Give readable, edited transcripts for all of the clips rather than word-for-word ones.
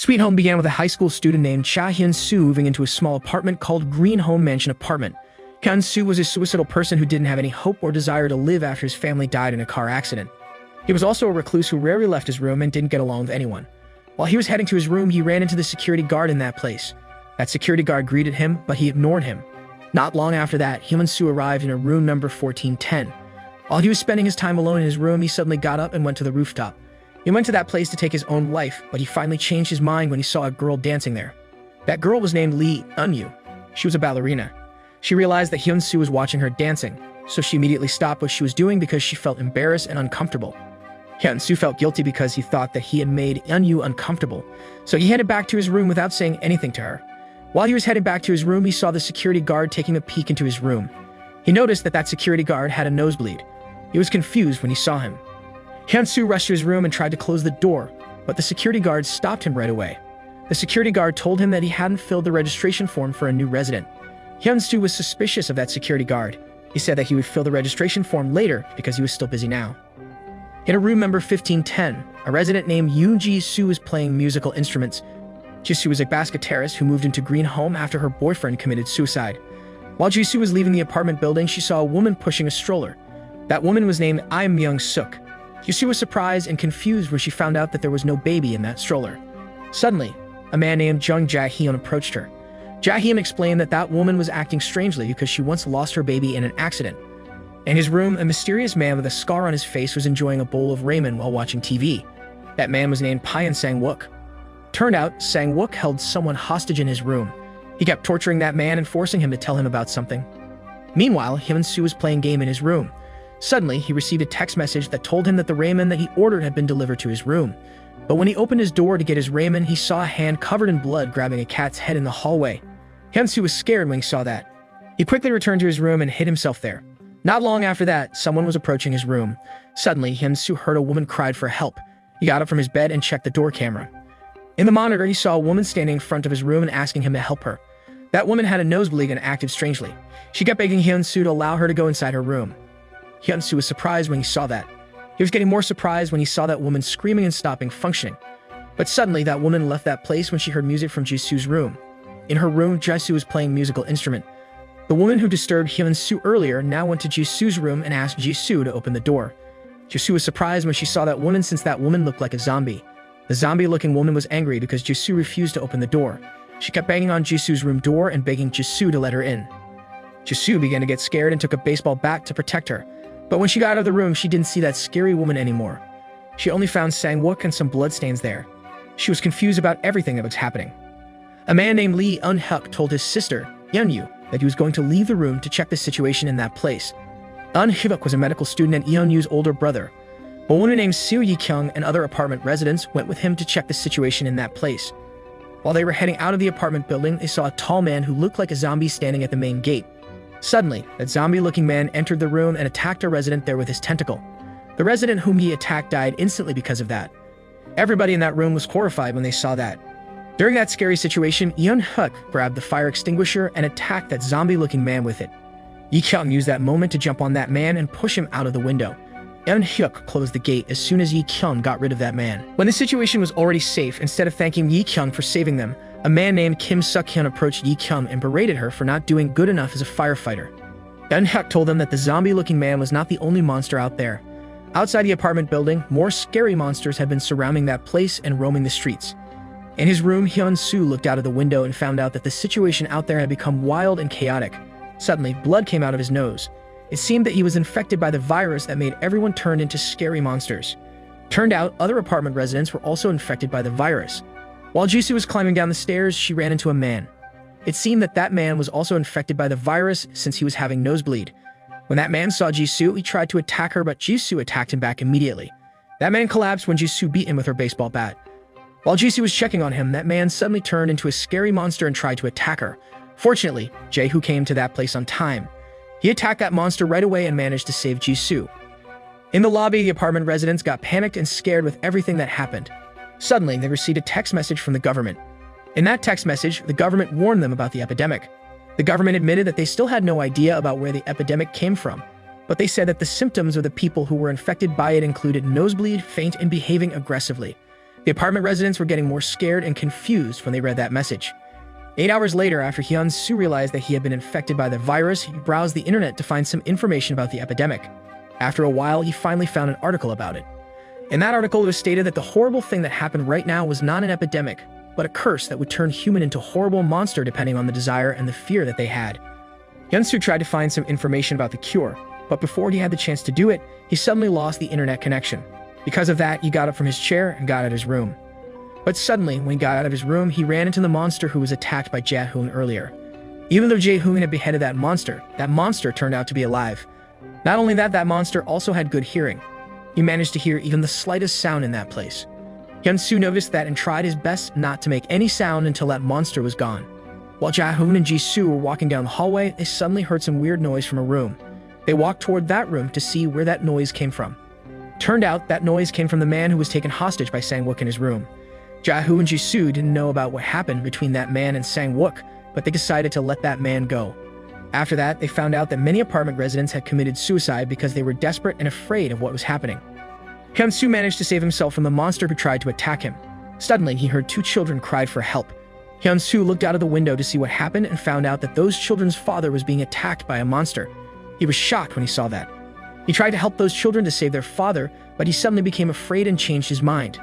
Sweet Home began with a high school student named Cha Hyun-soo moving into a small apartment called Green Home Mansion Apartment. Hyun-soo was a suicidal person who didn't have any hope or desire to live after his family died in a car accident. He was also a recluse who rarely left his room and didn't get along with anyone. While he was heading to his room, he ran into the security guard in that place. That security guard greeted him, but he ignored him. Not long after that, Hyun-soo arrived in a room number 1410. While he was spending his time alone in his room, he suddenly got up and went to the rooftop. He went to that place to take his own life, but he finally changed his mind when he saw a girl dancing there. That girl was named Lee Eun-yu. She was a ballerina. She realized that Hyun-soo was watching her dancing, so she immediately stopped what she was doing because she felt embarrassed and uncomfortable. Hyun-soo felt guilty because he thought that he had made Eun-yu uncomfortable, so he headed back to his room without saying anything to her. While he was headed back to his room, he saw the security guard taking a peek into his room. He noticed that security guard had a nosebleed. He was confused when he saw him. Hyun-soo rushed to his room and tried to close the door, but the security guard stopped him right away. The security guard told him that he hadn't filled the registration form for a new resident. Hyun-soo was suspicious of that security guard. He said that he would fill the registration form later because he was still busy now. In a room number 1510, a resident named Yoon Ji-soo was playing musical instruments. Ji-soo was a basketterist who moved into Green Home after her boyfriend committed suicide. While Ji-soo was leaving the apartment building, she saw a woman pushing a stroller. That woman was named Im Myung-suk. Ji-soo was surprised and confused when she found out that there was no baby in that stroller. Suddenly, a man named Jung Ja-hyun approached her. Ja-hyun explained that that woman was acting strangely because she once lost her baby in an accident. In his room, a mysterious man with a scar on his face was enjoying a bowl of ramen while watching TV. That man was named Pyeon Sang-wook. Turned out, Sang-wook held someone hostage in his room. He kept torturing that man and forcing him to tell him about something. Meanwhile, Hyun-soo was playing a game in his room. Suddenly, he received a text message that told him that the ramen that he ordered had been delivered to his room. But when he opened his door to get his ramen, he saw a hand covered in blood grabbing a cat's head in the hallway. Hyun-soo was scared when he saw that. He quickly returned to his room and hid himself there. Not long after that, someone was approaching his room. Suddenly, Hyun-soo heard a woman cried for help. He got up from his bed and checked the door camera. In the monitor, he saw a woman standing in front of his room and asking him to help her. That woman had a nosebleed and acted strangely. She kept begging Hyun-soo to allow her to go inside her room. Hyun-soo was surprised when he saw that. He was getting more surprised when he saw that woman screaming and stopping functioning. But suddenly, that woman left that place when she heard music from Ji-soo's room. In her room, Ji-soo was playing a musical instrument. The woman who disturbed Hyun-soo earlier now went to Ji-soo's room and asked Ji-soo to open the door. Ji-soo was surprised when she saw that woman since that woman looked like a zombie. The zombie-looking woman was angry because Ji-soo refused to open the door. She kept banging on Ji-soo's room door and begging Ji-soo to let her in. Ji-soo began to get scared and took a baseball bat to protect her. But when she got out of the room, she didn't see that scary woman anymore. She only found Sang-wook and some bloodstains there. She was confused about everything that was happening. A man named Lee Eun-hyuk told his sister, Eun-yu, that he was going to leave the room to check the situation in that place. Eun-hyuk was a medical student and Eun-yu's older brother. A woman named Seo Yi-kyung and other apartment residents went with him to check the situation in that place. While they were heading out of the apartment building, they saw a tall man who looked like a zombie standing at the main gate. Suddenly, that zombie-looking man entered the room and attacked a resident there with his tentacle. The resident whom he attacked died instantly because of that. Everybody in that room was horrified when they saw that. During that scary situation, Eun-hyuk grabbed the fire extinguisher and attacked that zombie-looking man with it. Yi-kyung used that moment to jump on that man and push him out of the window. Eun-hyuk closed the gate as soon as Yi-kyung got rid of that man. When the situation was already safe, instead of thanking Yi-kyung for saving them, a man named Kim Suk-hyun approached Yi-kyung and berated her for not doing good enough as a firefighter. Eun-hyuk told them that the zombie-looking man was not the only monster out there. Outside the apartment building, more scary monsters had been surrounding that place and roaming the streets. In his room, Hyun-soo looked out of the window and found out that the situation out there had become wild and chaotic. Suddenly, blood came out of his nose. It seemed that he was infected by the virus that made everyone turn into scary monsters. Turned out, other apartment residents were also infected by the virus. While Ji-soo was climbing down the stairs, she ran into a man. It seemed that that man was also infected by the virus since he was having nosebleed. When that man saw Ji-soo, he tried to attack her, but Ji-soo attacked him back immediately. That man collapsed when Ji-soo beat him with her baseball bat. While Ji-soo was checking on him, that man suddenly turned into a scary monster and tried to attack her. Fortunately, Jae-hoo came to that place on time. He attacked that monster right away and managed to save Ji-soo. In the lobby, the apartment residents got panicked and scared with everything that happened. Suddenly, they received a text message from the government. In that text message, the government warned them about the epidemic. The government admitted that they still had no idea about where the epidemic came from, but they said that the symptoms of the people who were infected by it included nosebleed, faint, and behaving aggressively. The apartment residents were getting more scared and confused when they read that message. 8 hours later, after Hyun-soo realized that he had been infected by the virus, he browsed the internet to find some information about the epidemic. After a while, he finally found an article about it. In that article, it was stated that the horrible thing that happened right now was not an epidemic, but a curse that would turn human into a horrible monster depending on the desire and the fear that they had. Hyun-soo tried to find some information about the cure, but before he had the chance to do it, he suddenly lost the internet connection. Because of that, he got up from his chair and got out of his room. But suddenly, when he got out of his room, he ran into the monster who was attacked by Jae-hoon earlier. Even though Jae-hoon had beheaded that monster turned out to be alive. Not only that, that monster also had good hearing. He managed to hear even the slightest sound in that place. Hyun-soo noticed that and tried his best not to make any sound until that monster was gone. While Jae-hoon and Ji-soo were walking down the hallway, they suddenly heard some weird noise from a room. They walked toward that room to see where that noise came from. Turned out, that noise came from the man who was taken hostage by Sang-wook in his room. Jae-hoon and Ji-soo didn't know about what happened between that man and Sang-wook, but they decided to let that man go. After that, they found out that many apartment residents had committed suicide because they were desperate and afraid of what was happening. Hyun-soo managed to save himself from the monster who tried to attack him. Suddenly, he heard 2 children cried for help. Hyun-soo looked out of the window to see what happened and found out that those children's father was being attacked by a monster. He was shocked when he saw that. He tried to help those children to save their father, but he suddenly became afraid and changed his mind.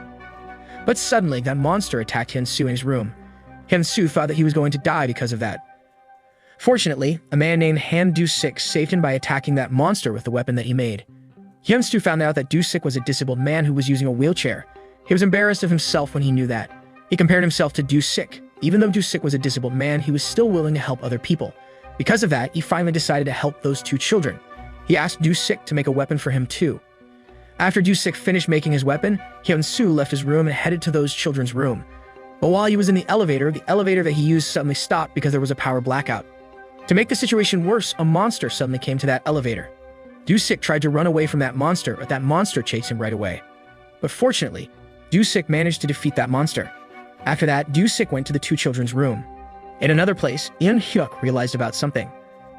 But suddenly, that monster attacked Hyun-soo in his room. Hyun-soo thought that he was going to die because of that. Fortunately, a man named Han Do-sik saved him by attacking that monster with the weapon that he made. Hyun-soo found out that Do-sik was a disabled man who was using a wheelchair. He was embarrassed of himself when he knew that. He compared himself to Do-sik. Even though Do-sik was a disabled man, he was still willing to help other people. Because of that, he finally decided to help those 2 children. He asked Do-sik to make a weapon for him too. After Do-sik finished making his weapon, Hyun-soo left his room and headed to those children's room. But while he was in the elevator that he used suddenly stopped because there was a power blackout. To make the situation worse, a monster suddenly came to that elevator. Do-sik tried to run away from that monster, but that monster chased him right away. But fortunately, Do-sik managed to defeat that monster. After that, Do-sik went to the 2 children's room. In another place, Yoon-hyuk realized about something.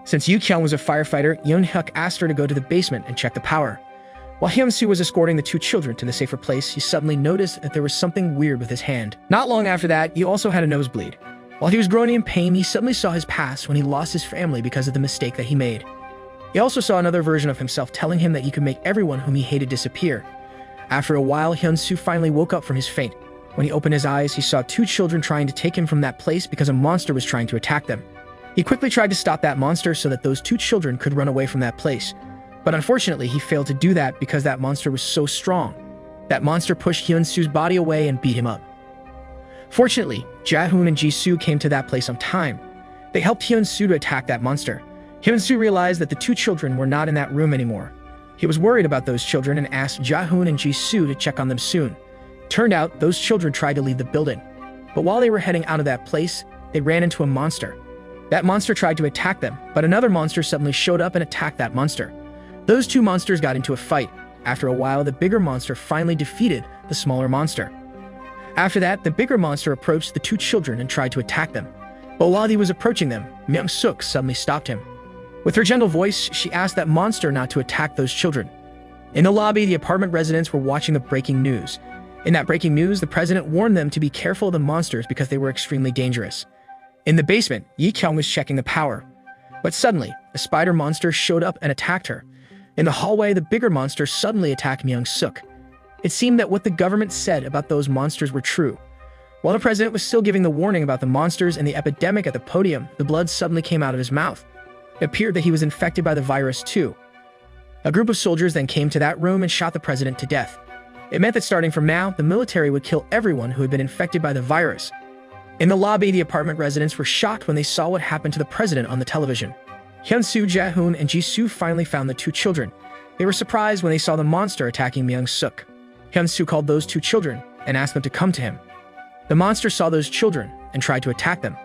Since Yoo-kyung was a firefighter, Yoon-hyuk asked her to go to the basement and check the power. While Hyun-soo was escorting the 2 children to the safer place, he suddenly noticed that there was something weird with his hand. Not long after that, he also had a nosebleed. While he was groaning in pain, he suddenly saw his past when he lost his family because of the mistake that he made. He also saw another version of himself telling him that he could make everyone whom he hated disappear. After a while, Hyun-soo finally woke up from his faint. When he opened his eyes, he saw 2 children trying to take him from that place because a monster was trying to attack them. He quickly tried to stop that monster so that those 2 children could run away from that place. But unfortunately, he failed to do that because that monster was so strong. That monster pushed Hyun-soo's body away and beat him up. Fortunately, Jae-hoon and Ji-soo came to that place on time. They helped Hyun-soo to attack that monster. Hyun-soo realized that the 2 children were not in that room anymore. He was worried about those children and asked Jae-hoon and Ji-soo to check on them soon. Turned out, those children tried to leave the building. But while they were heading out of that place, they ran into a monster. That monster tried to attack them, but another monster suddenly showed up and attacked that monster. Those 2 monsters got into a fight. After a while, the bigger monster finally defeated the smaller monster. After that, the bigger monster approached the 2 children and tried to attack them. But while he was approaching them, Myung-suk suddenly stopped him. With her gentle voice, she asked that monster not to attack those children. In the lobby, the apartment residents were watching the breaking news. In that breaking news, the president warned them to be careful of the monsters because they were extremely dangerous. In the basement, Yi-kyung was checking the power. But suddenly, a spider monster showed up and attacked her. In the hallway, the bigger monster suddenly attacked Myung-suk. It seemed that what the government said about those monsters were true. While the president was still giving the warning about the monsters and the epidemic at the podium, the blood suddenly came out of his mouth. It appeared that he was infected by the virus too. A group of soldiers then came to that room and shot the president to death. It meant that starting from now, the military would kill everyone who had been infected by the virus. In the lobby, the apartment residents were shocked when they saw what happened to the president on the television. Hyun-soo, Jae-hoon, and Ji-soo finally found the 2 children. They were surprised when they saw the monster attacking Myung-suk. Hyun-soo called those 2 children and asked them to come to him. The monster saw those children and tried to attack them.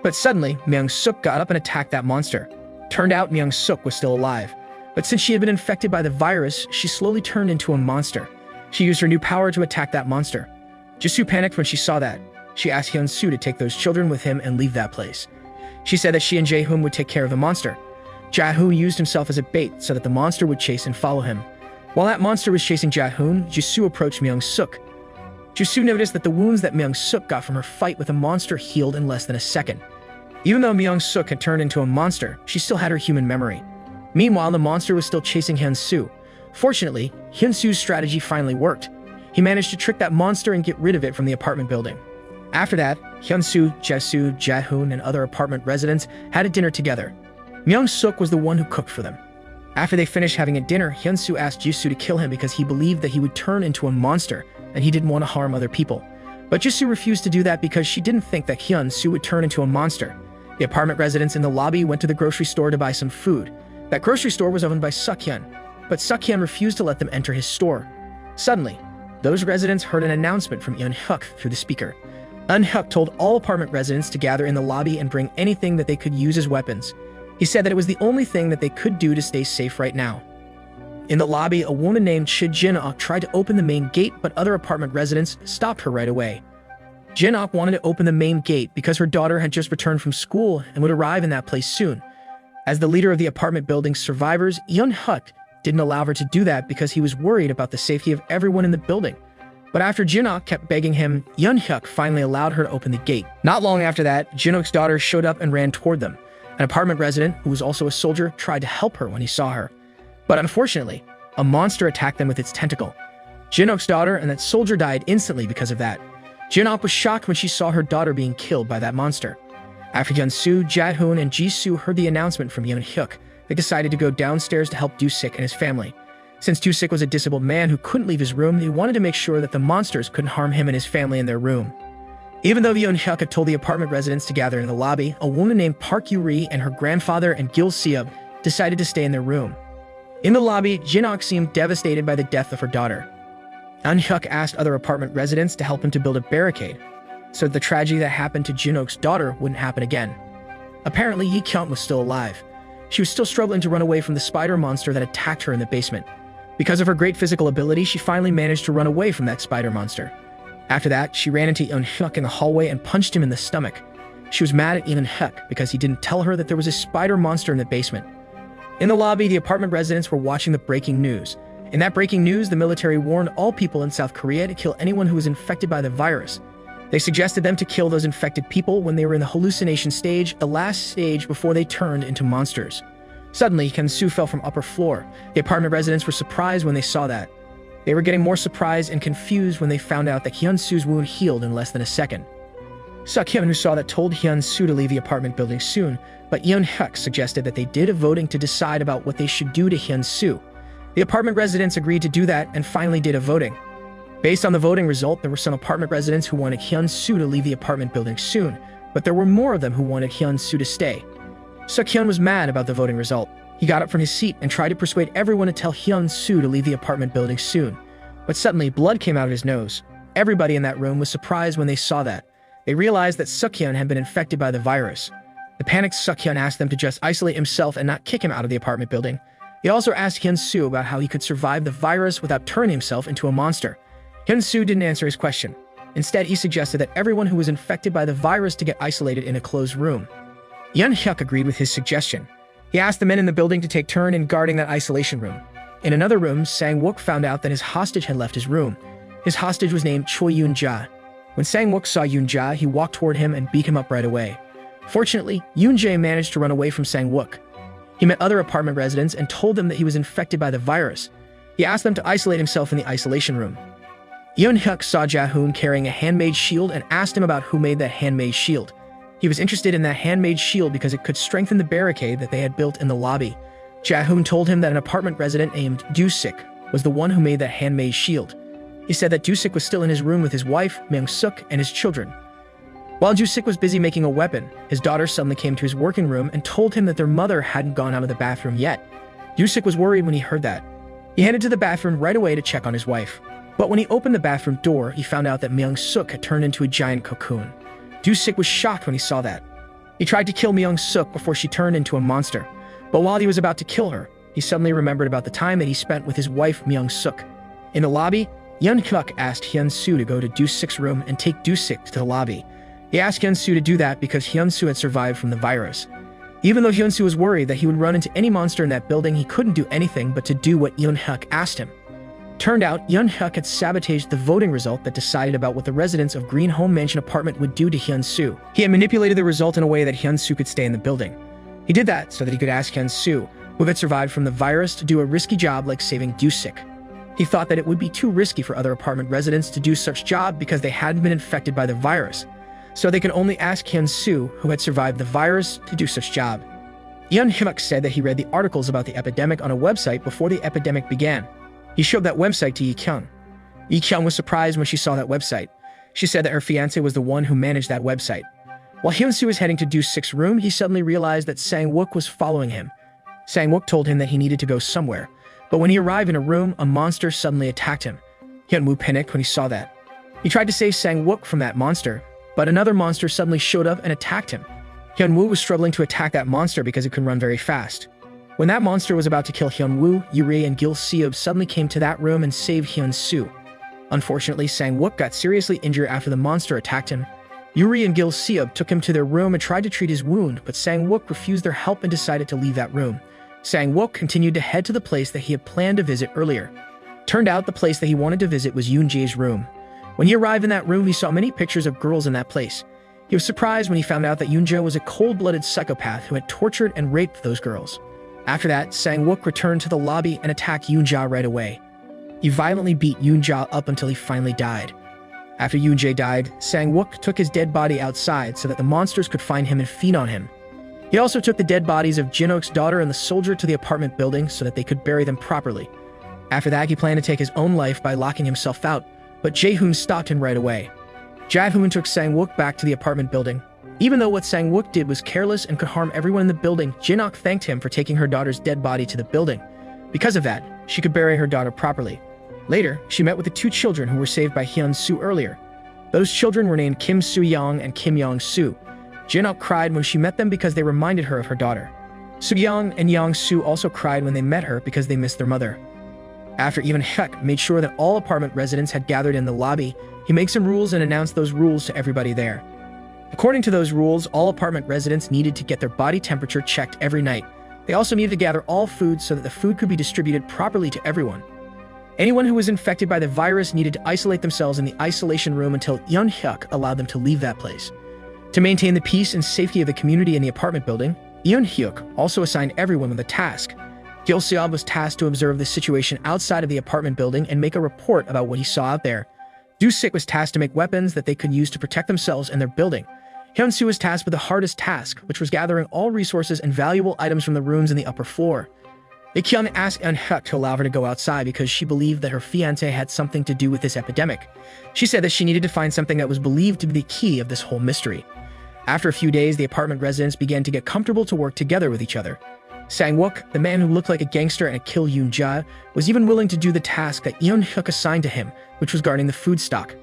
But suddenly, Myung-suk got up and attacked that monster. Turned out Myung-suk was still alive. But since she had been infected by the virus, she slowly turned into a monster. She used her new power to attack that monster. Ji-soo panicked when she saw that. She asked Hyun-soo to take those children with him and leave that place. She said that she and Jae-hoon would take care of the monster. Jae-hoon used himself as a bait so that the monster would chase and follow him. While that monster was chasing Jae-hoon, Ji-soo approached Myung-suk. Joo-soo noticed that the wounds that Myung-suk got from her fight with a monster healed in less than a second. Even though Myung-suk had turned into a monster, she still had her human memory. Meanwhile, the monster was still chasing Hyun-soo. Fortunately, Hyun-soo's strategy finally worked. He managed to trick that monster and get rid of it from the apartment building. After that, Hyun-soo, Jae-soo, Jae-hoon, and other apartment residents had a dinner together. Myung-suk was the one who cooked for them. After they finished having a dinner, Hyun-soo asked Joo-soo to kill him because he believed that he would turn into a monster and he didn't want to harm other people. But Joo-soo refused to do that because she didn't think that Hyun-soo would turn into a monster. The apartment residents in the lobby went to the grocery store to buy some food. That grocery store was owned by Suk-hyun, but Suk-hyun refused to let them enter his store. Suddenly, those residents heard an announcement from Eun-hyuk through the speaker. Eun-hyuk told all apartment residents to gather in the lobby and bring anything that they could use as weapons. He said that it was the only thing that they could do to stay safe right now. In the lobby, a woman named Chi Jin-ok tried to open the main gate, but other apartment residents stopped her right away. Jin-ok wanted to open the main gate because her daughter had just returned from school and would arrive in that place soon. As the leader of the apartment building's survivors, Eun-hyuk didn't allow her to do that because he was worried about the safety of everyone in the building. But after Jin-ok kept begging him, Eun-hyuk finally allowed her to open the gate. Not long after that, Jin-ok's daughter showed up and ran toward them. An apartment resident, who was also a soldier, tried to help her when he saw her. But unfortunately, a monster attacked them with its tentacle. Jin-ok's daughter and that soldier died instantly because of that. Jin-ok was shocked when she saw her daughter being killed by that monster. After Hyun-soo, Jae-hoon, and Ji-soo heard the announcement from Eun-hyuk, they decided to go downstairs to help Do-sik and his family. Since Do-sik was a disabled man who couldn't leave his room, they wanted to make sure that the monsters couldn't harm him and his family in their room. Even though Eun-hyuk had told the apartment residents to gather in the lobby, a woman named Park Yu-ri and her grandfather and Gil Seub decided to stay in their room. In the lobby, Jin-ok seemed devastated by the death of her daughter. Eun-hyuk asked other apartment residents to help him to build a barricade, so that the tragedy that happened to Jin-ok's daughter wouldn't happen again. Apparently, Yi-kyung was still alive. She was still struggling to run away from the spider monster that attacked her in the basement. Because of her great physical ability, she finally managed to run away from that spider monster. After that, she ran into Eun-hyuk in the hallway and punched him in the stomach. She was mad at Eun-hyuk because he didn't tell her that there was a spider monster in the basement. In the lobby, the apartment residents were watching the breaking news. In that breaking news, the military warned all people in South Korea to kill anyone who was infected by the virus. They suggested them to kill those infected people when they were in the hallucination stage, the last stage before they turned into monsters. Suddenly, Hyun-soo fell from upper floor. The apartment residents were surprised when they saw that. They were getting more surprised and confused when they found out that Hyun-soo's wound healed in less than a second. Suk-hyun, who saw that, told Hyun-soo to leave the apartment building soon, but Eun-hyuk suggested that they did a voting to decide about what they should do to Hyun-soo. The apartment residents agreed to do that and finally did a voting. Based on the voting result, there were some apartment residents who wanted Hyun-soo to leave the apartment building soon, but there were more of them who wanted Hyun-soo to stay. Suk-hyun was mad about the voting result. He got up from his seat and tried to persuade everyone to tell Hyun-soo to leave the apartment building soon. But suddenly, blood came out of his nose. Everybody in that room was surprised when they saw that. They realized that Suk-hyun had been infected by the virus. The panicked Suk-hyun asked them to just isolate himself and not kick him out of the apartment building. He also asked Hyun-soo about how he could survive the virus without turning himself into a monster. Hyun-soo didn't answer his question. Instead, he suggested that everyone who was infected by the virus to get isolated in a closed room. Eun-hyuk agreed with his suggestion. He asked the men in the building to take turn in guarding that isolation room. In another room, Sang-wook found out that his hostage had left his room. His hostage was named Choi Yoon-ja. When Sang-wook saw Yoon-ja, he walked toward him and beat him up right away. Fortunately, Yoon-jae managed to run away from Sang-wook. He met other apartment residents and told them that he was infected by the virus. He asked them to isolate himself in the isolation room. Eun-hyuk saw Jae-hoon carrying a handmade shield and asked him about who made that handmade shield. He was interested in that handmade shield because it could strengthen the barricade that they had built in the lobby. Jae-hoon told him that an apartment resident named Do-sik was the one who made that handmade shield. He said that Do-sik was still in his room with his wife, Myung-suk, and his children. While Do-sik was busy making a weapon, his daughter suddenly came to his working room and told him that their mother hadn't gone out of the bathroom yet. Do-sik was worried when he heard that. He headed to the bathroom right away to check on his wife. But when he opened the bathroom door, he found out that Myung-suk had turned into a giant cocoon. Do-sik was shocked when he saw that. He tried to kill Myung-suk before she turned into a monster. But while he was about to kill her, he suddenly remembered about the time that he spent with his wife Myung-suk. In the lobby, Eun-hyuk asked Hyun-soo to go to Do-sik's room and take Do-sik to the lobby. He asked Hyun-soo to do that because Hyun-soo had survived from the virus. Even though Hyun-soo was worried that he would run into any monster in that building, he couldn't do anything but to do what Eun-hyuk asked him. Turned out, Hyun-hyuk had sabotaged the voting result that decided about what the residents of Green Home Mansion apartment would do to Hyun-soo. He had manipulated the result in a way that Hyun-soo could stay in the building. He did that so that he could ask Hyun-soo, who had survived from the virus, to do a risky job like saving Do-sik. He thought that it would be too risky for other apartment residents to do such job because they hadn't been infected by the virus, so they could only ask Hyun-soo, who had survived the virus, to do such job. Hyun-hyuk said that he read the articles about the epidemic on a website before the epidemic began. He showed that website to Yi-kyung. Yi-kyung was surprised when she saw that website. She said that her fiancé was the one who managed that website. While Hyun-soo was heading to Do-sik's room, he suddenly realized that Sang-wook was following him. Sang-wook told him that he needed to go somewhere, but when he arrived in a room, a monster suddenly attacked him. Hyun-woo panicked when he saw that. He tried to save Sang-wook from that monster, but another monster suddenly showed up and attacked him. Hyun-woo was struggling to attack that monster because it could run very fast. When that monster was about to kill Hyun-woo, Yuri and Gil Seob suddenly came to that room and saved Hyun-soo. Unfortunately, Sang-wook got seriously injured after the monster attacked him. Yuri and Gil Seob took him to their room and tried to treat his wound, but Sang-wook refused their help and decided to leave that room. Sang-wook continued to head to the place that he had planned to visit earlier. Turned out the place that he wanted to visit was Yoon-jae's room. When he arrived in that room, he saw many pictures of girls in that place. He was surprised when he found out that Yoon-jae was a cold-blooded psychopath who had tortured and raped those girls. After that, Sang-wook returned to the lobby and attacked Yoon-jae right away. He violently beat Yoon-jae up until he finally died. After Yoon-jae died, Sang-wook took his dead body outside so that the monsters could find him and feed on him. He also took the dead bodies of Jin-ok's daughter and the soldier to the apartment building so that they could bury them properly. After that, he planned to take his own life by locking himself out, but Jae-hoon stopped him right away. Jae-hoon took Sang-wook back to the apartment building. Even though what Sang-wook did was careless and could harm everyone in the building, Jin-ok thanked him for taking her daughter's dead body to the building. Because of that, she could bury her daughter properly. Later, she met with the two children who were saved by Hyun-soo earlier. Those children were named Kim Soo-young and Kim Yong-soo. Jin-ok cried when she met them because they reminded her of her daughter. Soo-young and Yong-soo also cried when they met her because they missed their mother. After Hyun-hyuk made sure that all apartment residents had gathered in the lobby, he made some rules and announced those rules to everybody there. According to those rules, all apartment residents needed to get their body temperature checked every night. They also needed to gather all food so that the food could be distributed properly to everyone. Anyone who was infected by the virus needed to isolate themselves in the isolation room until Hyun-hyuk allowed them to leave that place. To maintain the peace and safety of the community in the apartment building, Hyun-hyuk also assigned everyone with a task. Gil Seob was tasked to observe the situation outside of the apartment building and make a report about what he saw out there. Do-sik was tasked to make weapons that they could use to protect themselves and their building. Hyun-soo was tasked with the hardest task, which was gathering all resources and valuable items from the rooms in the upper floor. Hyun asked Hyun-hyuk to allow her to go outside because she believed that her fiancé had something to do with this epidemic. She said that she needed to find something that was believed to be the key of this whole mystery. After a few days, the apartment residents began to get comfortable to work together with each other. Sang-wook, the man who looked like a gangster and had killed Yoon-jae, was even willing to do the task that Hyun-hyuk assigned to him, which was guarding the food stock.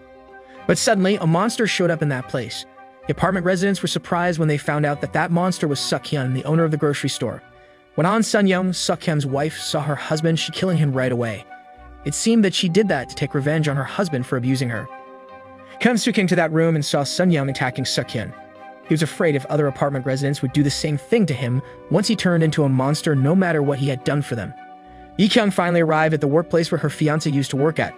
But suddenly, a monster showed up in that place. The apartment residents were surprised when they found out that that monster was Suk-hyun, the owner of the grocery store. When An Sun-young, Suk-hyun's wife, saw her husband, she killing him right away. It seemed that she did that to take revenge on her husband for abusing her. Hyun-soo came to that room and saw Sun-young attacking Suk-hyun. He was afraid if other apartment residents would do the same thing to him once he turned into a monster, no matter what he had done for them. Yi-kyung finally arrived at the workplace where her fiancé used to work at.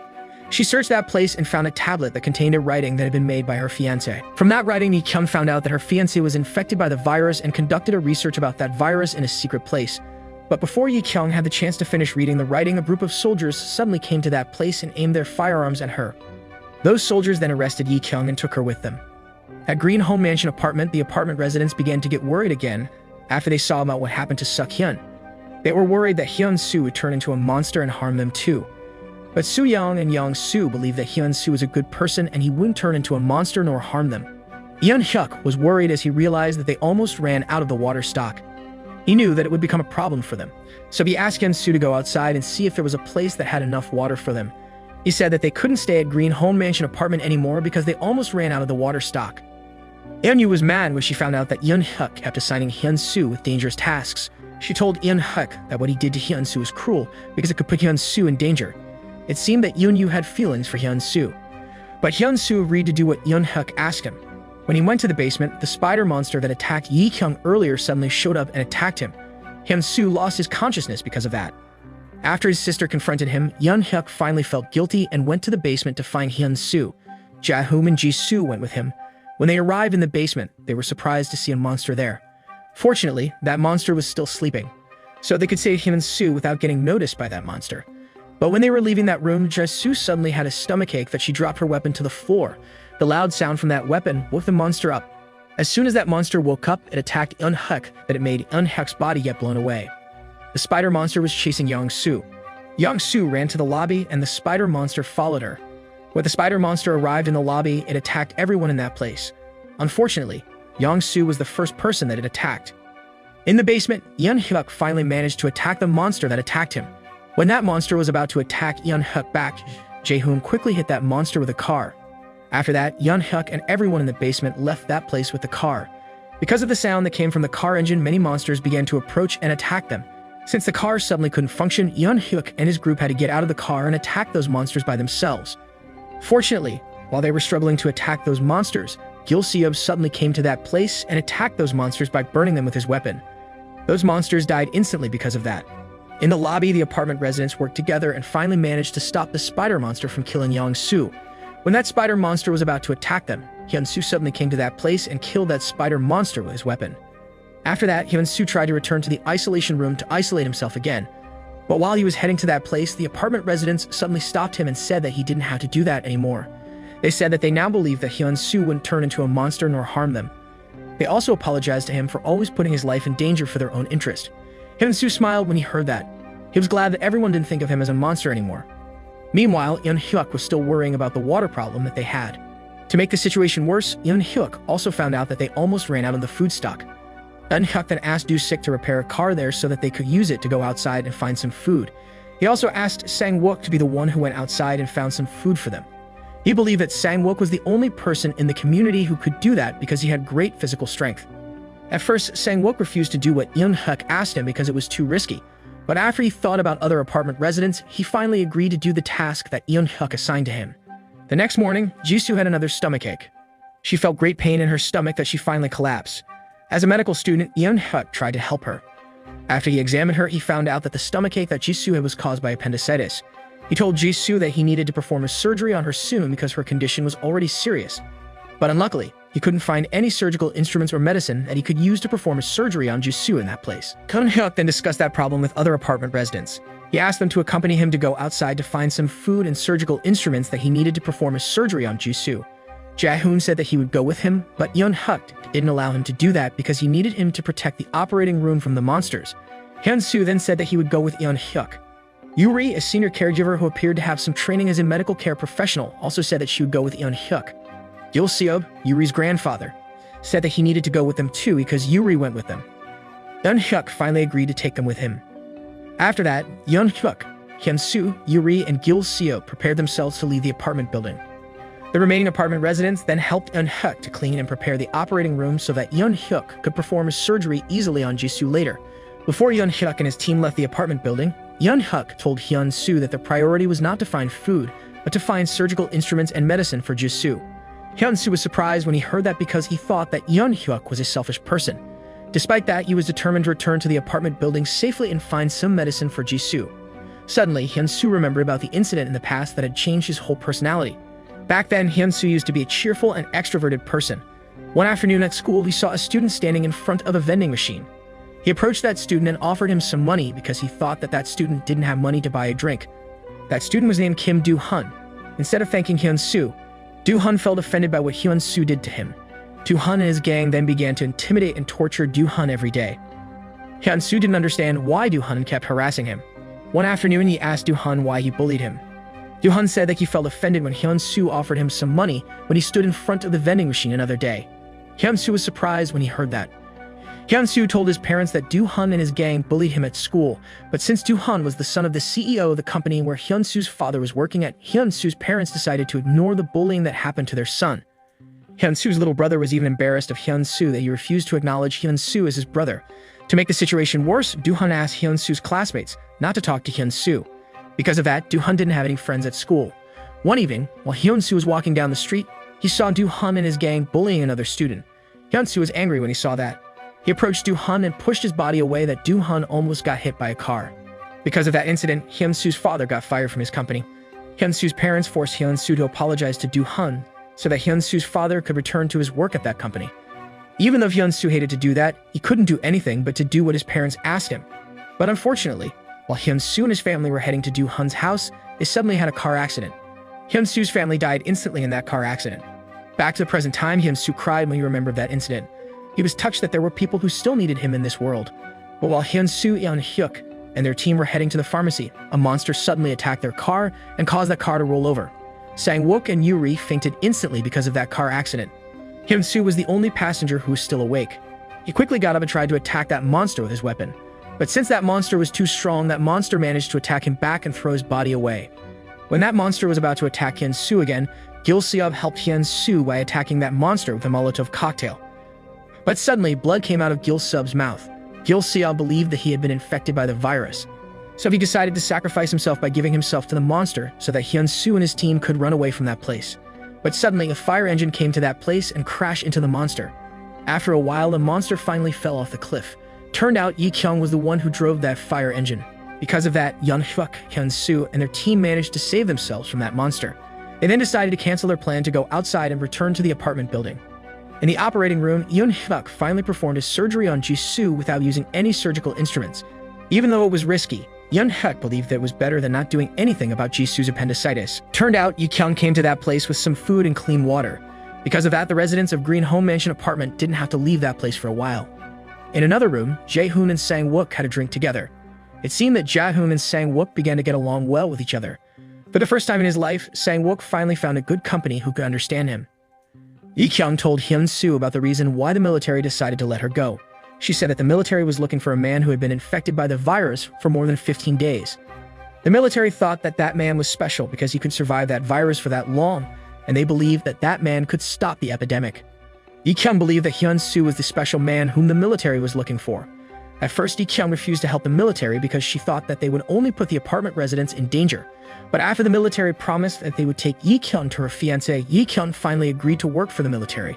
She searched that place and found a tablet that contained a writing that had been made by her fiancé. From that writing, Yi-kyung found out that her fiancé was infected by the virus and conducted a research about that virus in a secret place. But before Yi-kyung had the chance to finish reading the writing, a group of soldiers suddenly came to that place and aimed their firearms at her. Those soldiers then arrested Yi-kyung and took her with them. At Green Home Mansion apartment, the apartment residents began to get worried again after they saw about what happened to Suk-hyun. They were worried that Hyun-soo would turn into a monster and harm them too. But Soo-young and Yong-soo believed that Hyun-soo was a good person and he wouldn't turn into a monster nor harm them. Hyun-hyuk was worried as he realized that they almost ran out of the water stock. He knew that it would become a problem for them, so he asked Hyun-soo to go outside and see if there was a place that had enough water for them. He said that they couldn't stay at Green Home Mansion apartment anymore because they almost ran out of the water stock. Hyun-yu was mad when she found out that Hyun-hyuk kept assigning Hyun-soo with dangerous tasks. She told Hyun-hyuk that what he did to Hyun-soo was cruel because it could put Hyun-soo in danger. It seemed that Hyun-yu had feelings for Hyun-soo. But Hyun-soo agreed to do what Hyun-hyuk asked him. When he went to the basement, the spider monster that attacked Yi-kyung earlier suddenly showed up and attacked him. Hyun-soo lost his consciousness because of that. After his sister confronted him, Hyuk finally felt guilty and went to the basement to find Hyun-soo. Jae-hoon and Ji-soo went with him. When they arrived in the basement, they were surprised to see a monster there. Fortunately, that monster was still sleeping, so they could save Hyun-soo without getting noticed by that monster. But when they were leaving that room, Jae-soo suddenly had a stomachache that she dropped her weapon to the floor. The loud sound from that weapon woke the monster up. As soon as that monster woke up, it attacked Hyuk, that it made Hyuk's body get blown away. The spider monster was chasing Young-soo. Young-soo ran to the lobby and the spider monster followed her. When the spider monster arrived in the lobby, it attacked everyone in that place. Unfortunately, Young-soo was the first person that it attacked. In the basement, Hyuk finally managed to attack the monster that attacked him. When that monster was about to attack Hyuk back, Jae-hoon quickly hit that monster with a car. After that, Hyuk and everyone in the basement left that place with the car. Because of the sound that came from the car engine, many monsters began to approach and attack them. Since the car suddenly couldn't function, Hyuk and his group had to get out of the car and attack those monsters by themselves. Fortunately, while they were struggling to attack those monsters, Gil-seob suddenly came to that place and attacked those monsters by burning them with his weapon. Those monsters died instantly because of that. In the lobby, the apartment residents worked together and finally managed to stop the spider monster from killing Young-soo. When that spider monster was about to attack them, Hyun-soo suddenly came to that place and killed that spider monster with his weapon. After that, Hyun-soo tried to return to the isolation room to isolate himself again. But while he was heading to that place, the apartment residents suddenly stopped him and said that he didn't have to do that anymore. They said that they now believed that Hyun-soo wouldn't turn into a monster nor harm them. They also apologized to him for always putting his life in danger for their own interest. Hyun-soo smiled when he heard that. He was glad that everyone didn't think of him as a monster anymore. Meanwhile, Hyuk was still worrying about the water problem that they had. To make the situation worse, Hyuk also found out that they almost ran out of the food stock. Hyuk then asked Do-sik to repair a car there so that they could use it to go outside and find some food. He also asked Sang-wook to be the one who went outside and found some food for them. He believed that Sang-wook was the only person in the community who could do that because he had great physical strength. At first, Sang-wook refused to do what Hyuk asked him because it was too risky. But after he thought about other apartment residents, he finally agreed to do the task that Hyuk assigned to him. The next morning, Jisoo had another stomachache. She felt great pain in her stomach that she finally collapsed. As a medical student, Hyuk tried to help her. After he examined her, he found out that the stomachache that Jisoo had was caused by appendicitis. He told Jisoo that he needed to perform a surgery on her soon because her condition was already serious. But unluckily, he couldn't find any surgical instruments or medicine that he could use to perform a surgery on Jisoo in that place. Hyuk then discussed that problem with other apartment residents. He asked them to accompany him to go outside to find some food and surgical instruments that he needed to perform a surgery on Jisoo. Jae-hoon said that he would go with him, but Hyuk didn't allow him to do that because he needed him to protect the operating room from the monsters. Hyun-soo then said that he would go with Hyuk. Yuri, a senior caregiver who appeared to have some training as a medical care professional, also said that she would go with Hyuk. Gil-seob, Yuri's grandfather, said that he needed to go with them too because Yuri went with them. Hyuk finally agreed to take them with him. After that, Hyuk, Hyun-soo, Yuri, and Gil-seob prepared themselves to leave the apartment building. The remaining apartment residents then helped Hyuk to clean and prepare the operating room so that Hyuk could perform a surgery easily on Jisoo later. Before Hyuk and his team left the apartment building, Hyuk told Hyun-soo that the priority was not to find food, but to find surgical instruments and medicine for Jisoo. Hyun-soo was surprised when he heard that because he thought that Hyuk was a selfish person. Despite that, he was determined to return to the apartment building safely and find some medicine for Jisoo. Suddenly, Hyun-soo remembered about the incident in the past that had changed his whole personality. Back then, Hyun-soo used to be a cheerful and extroverted person. One afternoon at school, he saw a student standing in front of a vending machine. He approached that student and offered him some money because he thought that that student didn't have money to buy a drink. That student was named Kim Do-hun. Instead of thanking Hyun-soo, Do-hun felt offended by what Hyun-soo did to him. Do-hun and his gang then began to intimidate and torture Do-hun every day. Hyun-soo didn't understand why Do-hun kept harassing him. One afternoon, he asked Do-hun why he bullied him. Do-hun said that he felt offended when Hyun-soo offered him some money when he stood in front of the vending machine another day. Hyun-soo was surprised when he heard that. Hyun-soo told his parents that Do-hun and his gang bullied him at school, but since Do-hun was the son of the CEO of the company where Hyun-soo's father was working at, Hyun-soo's parents decided to ignore the bullying that happened to their son. Hyun-soo's little brother was even embarrassed of Hyun-soo that he refused to acknowledge Hyun-soo as his brother. To make the situation worse, Do-hun asked Hyun-soo's classmates not to talk to Hyun-soo. Because of that, Do-hun didn't have any friends at school. One evening, while Hyun-soo was walking down the street, he saw Do-hun and his gang bullying another student. Hyun-soo was angry when he saw that. He approached Do-hun and pushed his body away that Do-hun almost got hit by a car. Because of that incident, Hyun-soo's father got fired from his company. Hyun-soo's parents forced Hyun-soo to apologize to Do-hun so that Hyun-soo's father could return to his work at that company. Even though Hyun-soo hated to do that, he couldn't do anything but to do what his parents asked him. But unfortunately, while Hyun-soo and his family were heading to Do-hun's house, they suddenly had a car accident. Hyun-soo's family died instantly in that car accident. Back to the present time, Hyun-soo cried when he remembered that incident. He was touched that there were people who still needed him in this world. But while Hyun-soo, Yeon-hyuk, and their team were heading to the pharmacy, a monster suddenly attacked their car and caused that car to roll over. Sang-wook and Yuri fainted instantly because of that car accident. Hyun-soo was the only passenger who was still awake. He quickly got up and tried to attack that monster with his weapon. But since that monster was too strong, that monster managed to attack him back and throw his body away. When that monster was about to attack Hyun-soo again, Gil-seob helped Hyun-soo by attacking that monster with a Molotov cocktail. But suddenly, blood came out of Gil-seob's mouth. Gil-seob believed that he had been infected by the virus. So he decided to sacrifice himself by giving himself to the monster so that Hyun-soo and his team could run away from that place. But suddenly, a fire engine came to that place and crashed into the monster. After a while, the monster finally fell off the cliff. Turned out, Yi-kyung was the one who drove that fire engine. Because of that, Yeon-hyuk, Hyun-soo, and their team managed to save themselves from that monster. They then decided to cancel their plan to go outside and return to the apartment building. In the operating room, Yeon-hyuk finally performed his surgery on Ji-soo without using any surgical instruments. Even though it was risky, Yeon-hyuk believed that it was better than not doing anything about Ji-soo's appendicitis. Turned out, Yi-kyung came to that place with some food and clean water. Because of that, the residents of Green Home Mansion apartment didn't have to leave that place for a while. In another room, Jae-hoon and Sang-wook had a drink together. It seemed that Jae-hoon and Sang-wook began to get along well with each other. For the first time in his life, Sang-wook finally found a good company who could understand him. Yi-kyung told Hyun-soo about the reason why the military decided to let her go. She said that the military was looking for a man who had been infected by the virus for more than 15 days. The military thought that that man was special because he could survive that virus for that long, and they believed that that man could stop the epidemic. Yi-kyung believed that Hyun-soo was the special man whom the military was looking for. At first, Yi-kyung refused to help the military because she thought that they would only put the apartment residents in danger. But after the military promised that they would take Yi-kyung to her fiancé, Yi-kyung finally agreed to work for the military.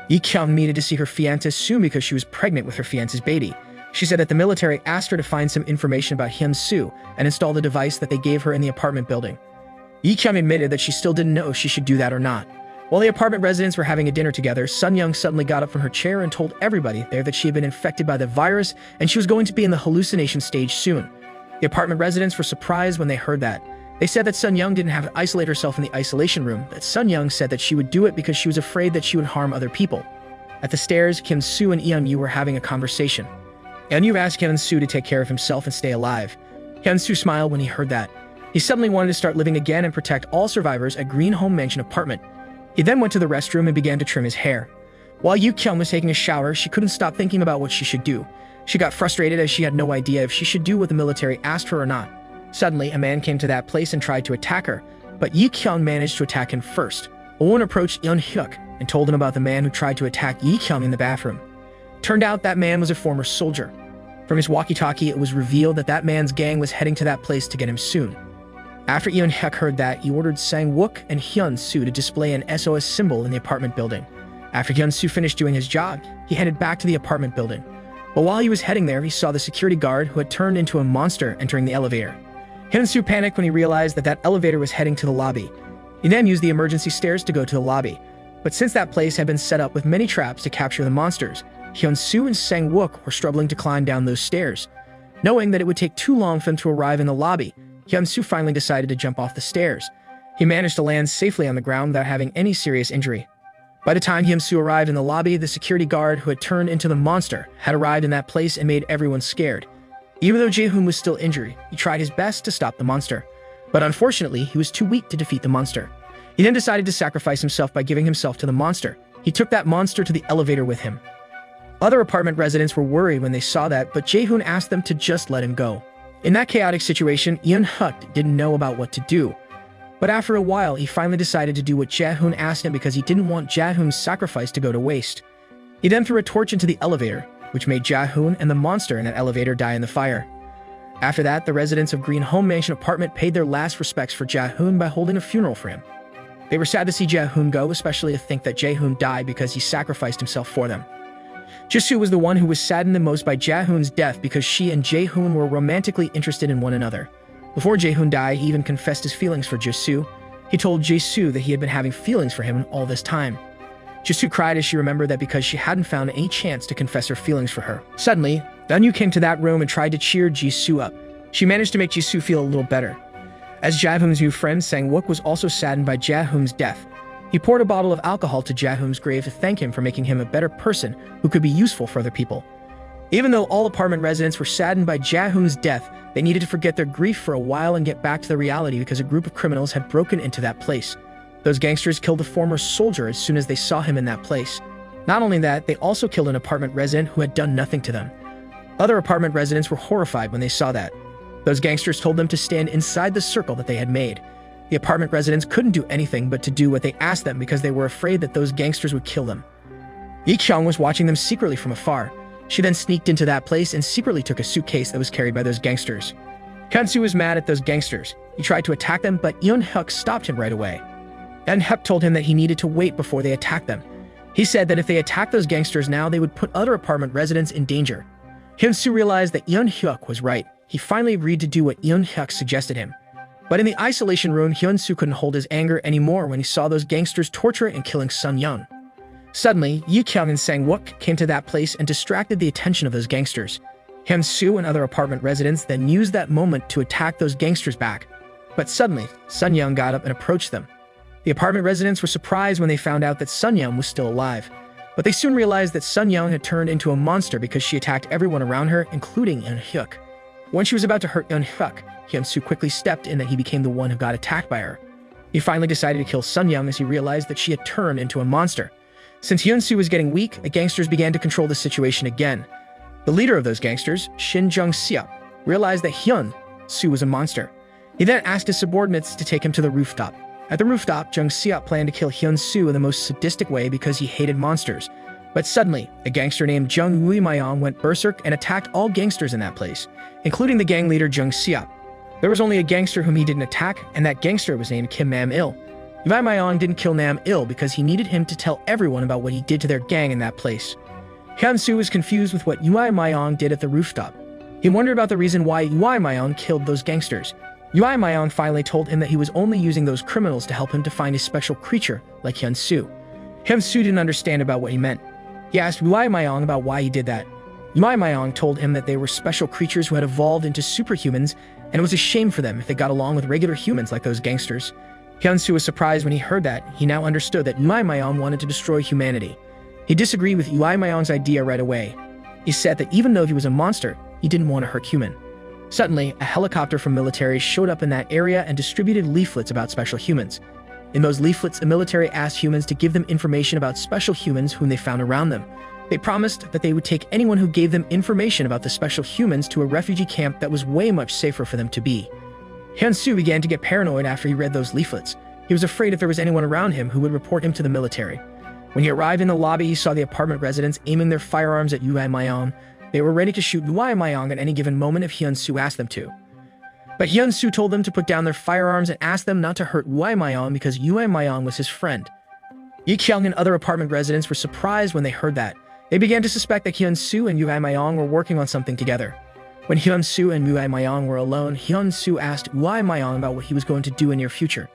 Yi-kyung needed to see her fiancé soon because she was pregnant with her fiancé's baby. She said that the military asked her to find some information about Hyun-soo and install the device that they gave her in the apartment building. Yi-kyung admitted that she still didn't know if she should do that or not. While the apartment residents were having a dinner together, Sun-young suddenly got up from her chair and told everybody there that she had been infected by the virus and she was going to be in the hallucination stage soon. The apartment residents were surprised when they heard that. They said that Sun-young didn't have to isolate herself in the isolation room, that Sun-young said that she would do it because she was afraid that she would harm other people. At the stairs, Kim-soo and Eun-yu were having a conversation. Eun-yu asked Hyun-soo to take care of himself and stay alive. Hyun-soo smiled when he heard that. He suddenly wanted to start living again and protect all survivors at Green Home Mansion apartment. He then went to the restroom and began to trim his hair. While Yi-kyung was taking a shower, she couldn't stop thinking about what she should do. She got frustrated as she had no idea if she should do what the military asked her or not. Suddenly, a man came to that place and tried to attack her, but Yi-kyung managed to attack him first. A woman approached Yeon-hyuk and told him about the man who tried to attack Yi-kyung in the bathroom. Turned out that man was a former soldier. From his walkie-talkie, it was revealed that that man's gang was heading to that place to get him soon. After Yeon-hyuk heard that, he ordered Sang-wook and Hyun-soo to display an SOS symbol in the apartment building. After Hyun-soo finished doing his job, he headed back to the apartment building. But while he was heading there, he saw the security guard who had turned into a monster entering the elevator. Hyun-soo panicked when he realized that that elevator was heading to the lobby. He then used the emergency stairs to go to the lobby. But since that place had been set up with many traps to capture the monsters, Hyun-soo and Sang-wook were struggling to climb down those stairs. Knowing that it would take too long for them to arrive in the lobby, Hyun-soo finally decided to jump off the stairs. He managed to land safely on the ground without having any serious injury. By the time Hyun-soo arrived in the lobby, the security guard who had turned into the monster had arrived in that place and made everyone scared. Even though Jae-hoon was still injured, he tried his best to stop the monster. But unfortunately, he was too weak to defeat the monster. He then decided to sacrifice himself by giving himself to the monster. He took that monster to the elevator with him. Other apartment residents were worried when they saw that, but Jae-hoon asked them to just let him go. In that chaotic situation, Yeon-hyuk didn't know about what to do. But after a while, he finally decided to do what Jae-hoon asked him because he didn't want Jae-hoon's sacrifice to go to waste. He then threw a torch into the elevator, which made Jae-hoon and the monster in that elevator die in the fire. After that, the residents of Green Home Mansion apartment paid their last respects for Jae-hoon by holding a funeral for him. They were sad to see Jae-hoon go, especially to think that Jae-hoon died because he sacrificed himself for them. Jisoo was the one who was saddened the most by Jaehoon's death because she and Jaehoon were romantically interested in one another. Before Jaehoon died, he even confessed his feelings for Jisoo. He told Jisoo that he had been having feelings for him all this time. Jisoo cried as she remembered that because she hadn't found any chance to confess her feelings for her. Suddenly, Eunyu came to that room and tried to cheer Jisoo up. She managed to make Jisoo feel a little better. As Jaehoon's new friend, Sang-wook was also saddened by Jaehoon's death. He poured a bottle of alcohol to Jaehoon's grave to thank him for making him a better person who could be useful for other people. Even though all apartment residents were saddened by Jaehoon's death, they needed to forget their grief for a while and get back to the reality because a group of criminals had broken into that place. Those gangsters killed the former soldier as soon as they saw him in that place. Not only that, they also killed an apartment resident who had done nothing to them. Other apartment residents were horrified when they saw that. Those gangsters told them to stand inside the circle that they had made. The apartment residents couldn't do anything but to do what they asked them because they were afraid that those gangsters would kill them. Yi-kyung was watching them secretly from afar. She then sneaked into that place and secretly took a suitcase that was carried by those gangsters. Hyun-soo was mad at those gangsters. He tried to attack them, but Eun-hyuk stopped him right away. Eun-hyuk told him that he needed to wait before they attacked them. He said that if they attacked those gangsters now, they would put other apartment residents in danger. Hyun-soo realized that Eun-hyuk was right. He finally agreed to do what Eun-hyuk suggested him. But in the isolation room, Hyun-soo couldn't hold his anger anymore when he saw those gangsters torturing and killing Sun-young. Suddenly, Yi-kyung and Sang-wook came to that place and distracted the attention of those gangsters. Hyun-soo and other apartment residents then used that moment to attack those gangsters back. But suddenly, Sun-young got up and approached them. The apartment residents were surprised when they found out that Sun-young was still alive. But they soon realized that Sun-young had turned into a monster because she attacked everyone around her, including Eun-hyuk. When she was about to hurt Eun-hyuk, Hyun-soo quickly stepped in that he became the one who got attacked by her. He finally decided to kill Sun-young as he realized that she had turned into a monster. Since Hyun-soo was getting weak, the gangsters began to control the situation again. The leader of those gangsters, Shin Jung-seop, realized that Hyun-soo was a monster. He then asked his subordinates to take him to the rooftop. At the rooftop, Jung-seop planned to kill Hyun-soo in the most sadistic way because he hated monsters. But suddenly, a gangster named Jung Woo-mayong went berserk and attacked all gangsters in that place, including the gang leader Jung-seop. There was only a gangster whom he didn't attack, and that gangster was named Kim Nam-il. Woo-mayong didn't kill Nam-il because he needed him to tell everyone about what he did to their gang in that place. Hyun-soo was confused with what Woo-mayong did at the rooftop. He wondered about the reason why Woo-mayong killed those gangsters. Woo-mayong finally told him that he was only using those criminals to help him to find a special creature like Hyun-soo. Hyun-soo didn't understand about what he meant. He asked Woo-mayong about why he did that. Woo-mayong told him that they were special creatures who had evolved into superhumans, and it was a shame for them if they got along with regular humans like those gangsters. Hyun-soo was surprised when he heard that. He now understood that Woo-mayong wanted to destroy humanity. He disagreed with Woo-mayong's idea right away. He said that even though he was a monster, he didn't want to hurt human. Suddenly, a helicopter from military showed up in that area and distributed leaflets about special humans. In those leaflets, the military asked humans to give them information about special humans whom they found around them. They promised that they would take anyone who gave them information about the special humans to a refugee camp that was way much safer for them to be. Hyun-soo began to get paranoid after he read those leaflets. He was afraid if there was anyone around him who would report him to the military. When he arrived in the lobby, he saw the apartment residents aiming their firearms at Woo-mayong. They were ready to shoot Woo-mayong at any given moment if Hyun-soo asked them to. But Hyun-soo told them to put down their firearms and asked them not to hurt Woo-mayong because Woo-mayong was his friend. Yi-kyung and other apartment residents were surprised when they heard that. They began to suspect that Hyun-soo and Woo-mayong were working on something together. When Hyun-soo and Woo-mayong were alone, Hyun-soo asked Woo-mayong about what he was going to do in near future.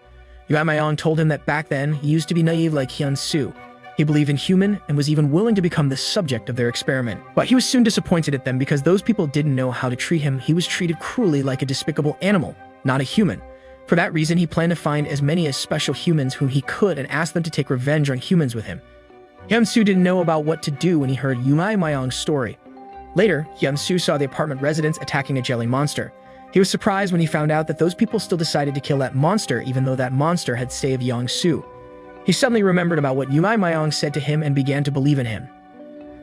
Woo-mayong told him that back then, he used to be naive like Hyun-soo. He believed in human and was even willing to become the subject of their experiment. But he was soon disappointed at them because those people didn't know how to treat him. He was treated cruelly like a despicable animal, not a human. For that reason, he planned to find as many as special humans whom he could and ask them to take revenge on humans with him. Hyun-soo didn't know about what to do when he heard Woo-mayong's story. Later, Hyun-soo saw the apartment residents attacking a jelly monster. He was surprised when he found out that those people still decided to kill that monster even though that monster had saved Young-soo. He suddenly remembered about what Woo-mayong said to him and began to believe in him.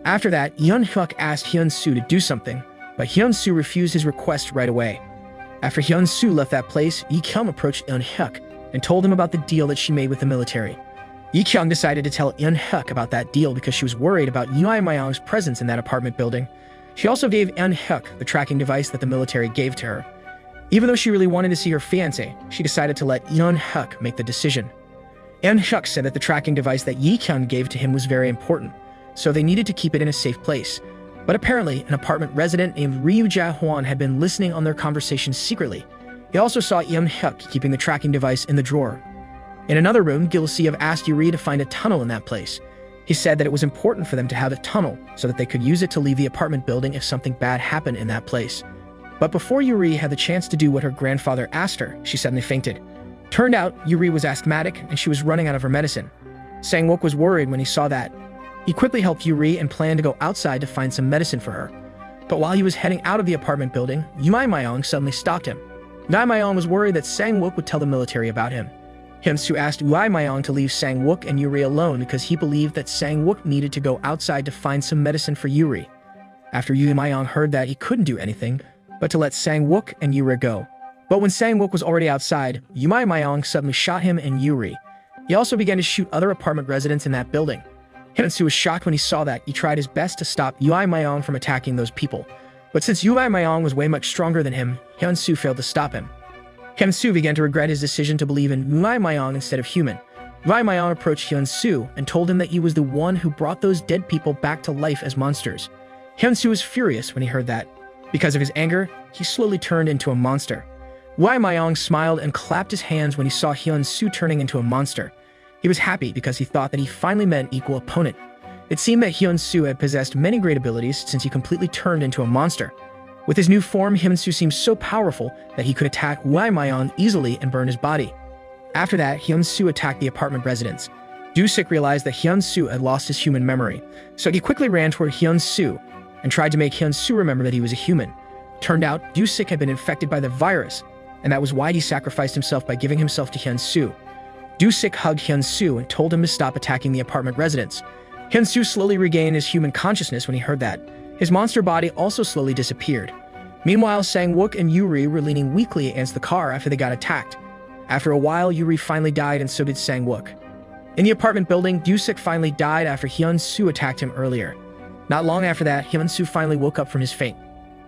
After that, Eun-hyuk asked Hyun-soo to do something, but Hyun-soo refused his request right away. After Hyun-soo left that place, Yi-kyung approached Eun-hyuk and told him about the deal that she made with the military. Yi-kyung decided to tell Eun-hyuk about that deal because she was worried about Woo-mayong's presence in that apartment building. She also gave Eun-hyuk the tracking device that the military gave to her. Even though she really wanted to see her fiancé, she decided to let Eun-hyuk make the decision. Eun-hyuk said that the tracking device that Yi-kyung gave to him was very important. so they needed to keep it in a safe place. But apparently, an apartment resident named Ryu Jae-hwan had been listening on their conversations secretly. He also saw Yeon-hyuk keeping the tracking device in the drawer. In another room, Gil-seop asked Yuri to find a tunnel in that place. He said that it was important for them to have a tunnel so that they could use it to leave the apartment building if something bad happened in that place. But before Yuri had the chance to do what her grandfather asked her, she suddenly fainted. Turned out, Yuri was asthmatic and she was running out of her medicine. Sang-wook was worried when he saw that. He quickly helped Yuri and planned to go outside to find some medicine for her. But while he was heading out of the apartment building, Yui Myung suddenly stopped him. Yui Myung was worried that Sang-wook would tell the military about him. Hyun-soo asked Yui Myung to leave Sang-wook and Yuri alone because he believed that Sang-wook needed to go outside to find some medicine for Yuri. After Yui Myung heard that, he couldn't do anything but to let Sang-wook and Yuri go. But when Sang-wook was already outside, Yui Myung suddenly shot him and Yuri. He also began to shoot other apartment residents in that building. Hyun-soo was shocked when he saw that. He tried his best to stop Yui Myung from attacking those people. But since Yui Myung was way much stronger than him, Hyun-soo failed to stop him. Hyun-soo began to regret his decision to believe in Yui Myung instead of human. Yui Myung approached Hyun-soo and told him that he was the one who brought those dead people back to life as monsters. Hyun-soo was furious when he heard that. Because of his anger, he slowly turned into a monster. Yui Myung smiled and clapped his hands when he saw Hyun-soo turning into a monster. He was happy because he thought that he finally met an equal opponent. It seemed that Hyun-soo had possessed many great abilities since he completely turned into a monster. With his new form, Hyun-soo seemed so powerful that he could attack Yui Myung easily and burn his body. After that, Hyun-soo attacked the apartment residents. Do-sik realized that Hyun-soo had lost his human memory, so he quickly ran toward Hyun-soo and tried to make Hyun-soo remember that he was a human. Turned out, Do-sik had been infected by the virus, and that was why he sacrificed himself by giving himself to Hyun-soo. Do-sik hugged Hyun-soo and told him to stop attacking the apartment residents. Hyun-soo slowly regained his human consciousness when he heard that. His monster body also slowly disappeared. Meanwhile, Sang-wook and Yuri were leaning weakly against the car after they got attacked. After a while, Yuri finally died and so did Sang-wook. In the apartment building, Do-sik finally died after Hyun-soo attacked him earlier. Not long after that, Hyun-soo finally woke up from his faint.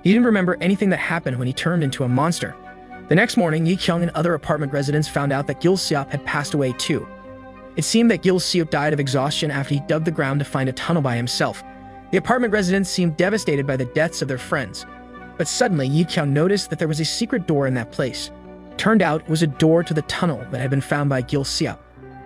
He didn't remember anything that happened when he turned into a monster. The next morning, Yi-kyung and other apartment residents found out that Gil-seop had passed away too. It seemed that Gil-seop died of exhaustion after he dug the ground to find a tunnel by himself. The apartment residents seemed devastated by the deaths of their friends. But suddenly, Yi-kyung noticed that there was a secret door in that place. Turned out it was a door to the tunnel that had been found by Gil-seop.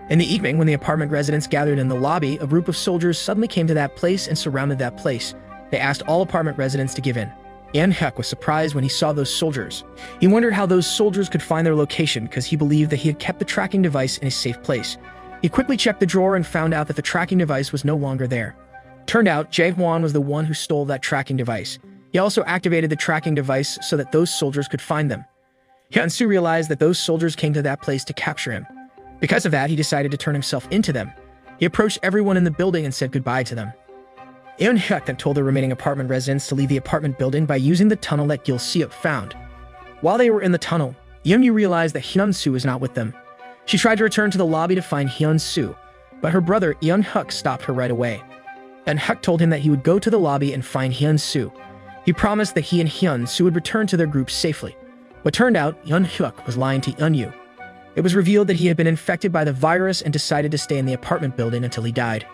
In the evening, when the apartment residents gathered in the lobby, a group of soldiers suddenly came to that place and surrounded that place. They asked all apartment residents to give in. Yeon-hyuk was surprised when he saw those soldiers. He wondered how those soldiers could find their location because he believed that he had kept the tracking device in a safe place. He quickly checked the drawer and found out that the tracking device was no longer there. Turned out, Jae-hwan was the one who stole that tracking device. He also activated the tracking device so that those soldiers could find them. Hyun-soo realized that those soldiers came to that place to capture him. Because of that, he decided to turn himself into them. He approached everyone in the building and said goodbye to them. Yeon-hyuk then told the remaining apartment residents to leave the apartment building by using the tunnel that Gil-seop found. While they were in the tunnel, Yeon-yu realized that Hyun-soo was not with them. She tried to return to the lobby to find Hyun-soo, but her brother Yeon-hyuk stopped her right away. Yeon-hyuk told him that he would go to the lobby and find Hyun-soo. He promised that he and Hyun-soo would return to their group safely. But turned out, Yeon-hyuk was lying to Yeon-yu. It was revealed that he had been infected by the virus and decided to stay in the apartment building until he died.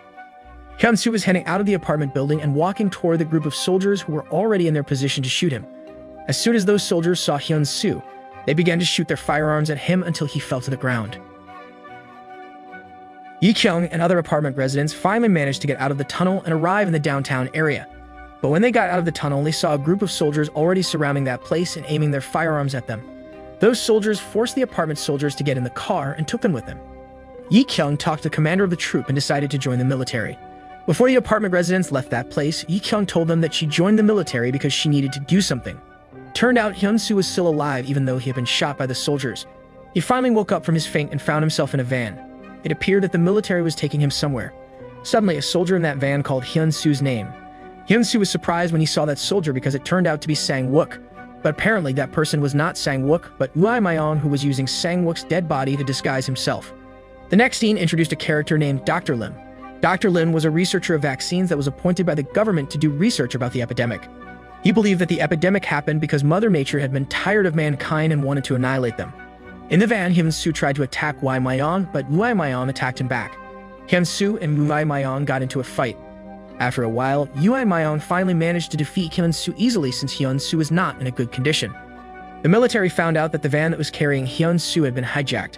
Hyun-soo was heading out of the apartment building and walking toward the group of soldiers who were already in their position to shoot him. As soon as those soldiers saw Hyun-soo, they began to shoot their firearms at him until he fell to the ground. Yi-kyung and other apartment residents finally managed to get out of the tunnel and arrive in the downtown area. But when they got out of the tunnel, they saw a group of soldiers already surrounding that place and aiming their firearms at them. Those soldiers forced the apartment soldiers to get in the car and took them with them. Yi-kyung talked to the commander of the troop and decided to join the military. Before the apartment residents left that place, Yi-kyung told them that she joined the military because she needed to do something. Turned out Hyun-soo was still alive even though he had been shot by the soldiers. He finally woke up from his faint and found himself in a van. It appeared that the military was taking him somewhere. Suddenly, a soldier in that van called Hyun-soo's name. Hyun-soo was surprised when he saw that soldier because it turned out to be Sang-wook. But apparently that person was not Sang-wook, but Yui Myung, who was using Sang-wook's dead body to disguise himself. The next scene introduced a character named Dr. Lim. Dr. Lim was a researcher of vaccines that was appointed by the government to do research about the epidemic. He believed that the epidemic happened because Mother Nature had been tired of mankind and wanted to annihilate them. In the van, Hyun-soo tried to attack Yui Myung, but Yui Myung attacked him back. Hyun-soo and Yui Myung got into a fight. After a while, Yui Mayong finally managed to defeat Hyun-soo easily since Hyun-soo was not in a good condition. The military found out that the van that was carrying Hyun-soo had been hijacked.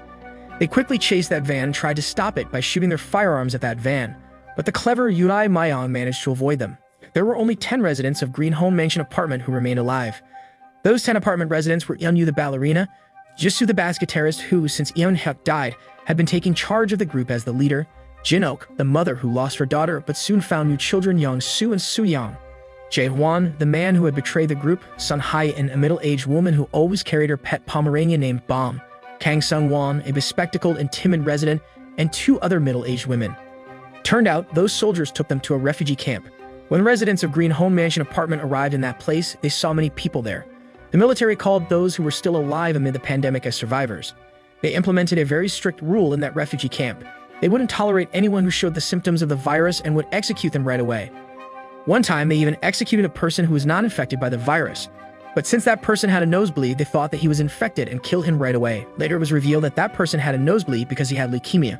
They quickly chased that van and tried to stop it by shooting their firearms at that van, but the clever Yui Mayong managed to avoid them. There were only 10 residents of Green Home Mansion apartment who remained alive. Those 10 apartment residents were Yeon-yu the ballerina, Jisoo the bass guitarist who, since Yeon-hyuk died, had been taking charge of the group as the leader, Jin-ok, the mother who lost her daughter but soon found new children Young-soo and Soo-young, Jae-hwan, the man who had betrayed the group, Sun-hai, and a middle-aged woman who always carried her pet Pomeranian named Bomb, Kang Sung-won, a bespectacled and timid resident, and 2 other middle-aged women. Turned out, those soldiers took them to a refugee camp. When residents of Green Home Mansion apartment arrived in that place, they saw many people there. The military called those who were still alive amid the pandemic as survivors. They implemented a very strict rule in that refugee camp. They wouldn't tolerate anyone who showed the symptoms of the virus and would execute them right away. One time, they even executed a person who was not infected by the virus. But since that person had a nosebleed, they thought that he was infected and killed him right away. Later, it was revealed that that person had a nosebleed because he had leukemia.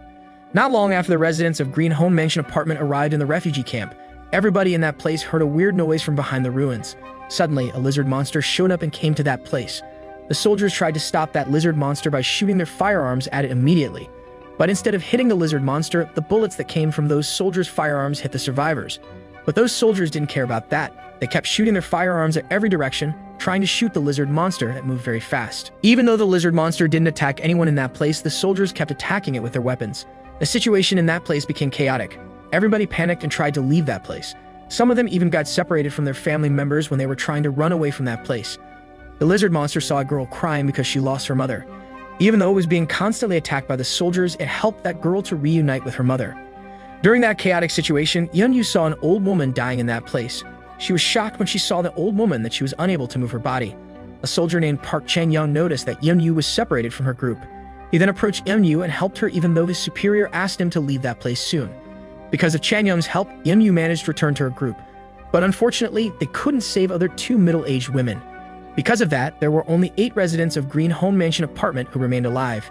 Not long after the residents of Green Home Mansion apartment arrived in the refugee camp, everybody in that place heard a weird noise from behind the ruins. Suddenly, a lizard monster showed up and came to that place. The soldiers tried to stop that lizard monster by shooting their firearms at it immediately. But instead of hitting the lizard monster, the bullets that came from those soldiers' firearms hit the survivors. But those soldiers didn't care about that. They kept shooting their firearms at every direction, trying to shoot the lizard monster that moved very fast. Even though the lizard monster didn't attack anyone in that place, the soldiers kept attacking it with their weapons. The situation in that place became chaotic. Everybody panicked and tried to leave that place. Some of them even got separated from their family members when they were trying to run away from that place. The lizard monster saw a girl crying because she lost her mother. Even though it was being constantly attacked by the soldiers, it helped that girl to reunite with her mother. During that chaotic situation, Yeon-yu saw an old woman dying in that place. She was shocked when she saw the old woman that she was unable to move her body. A soldier named Park Chan-young noticed that Yeon-yu was separated from her group. He then approached Yeon-yu and helped her even though his superior asked him to leave that place soon. Because of Chan-young's help, Yeon-yu managed to return to her group. But unfortunately, they couldn't save other 2 middle-aged women. Because of that, there were only 8 residents of Green Home Mansion apartment who remained alive.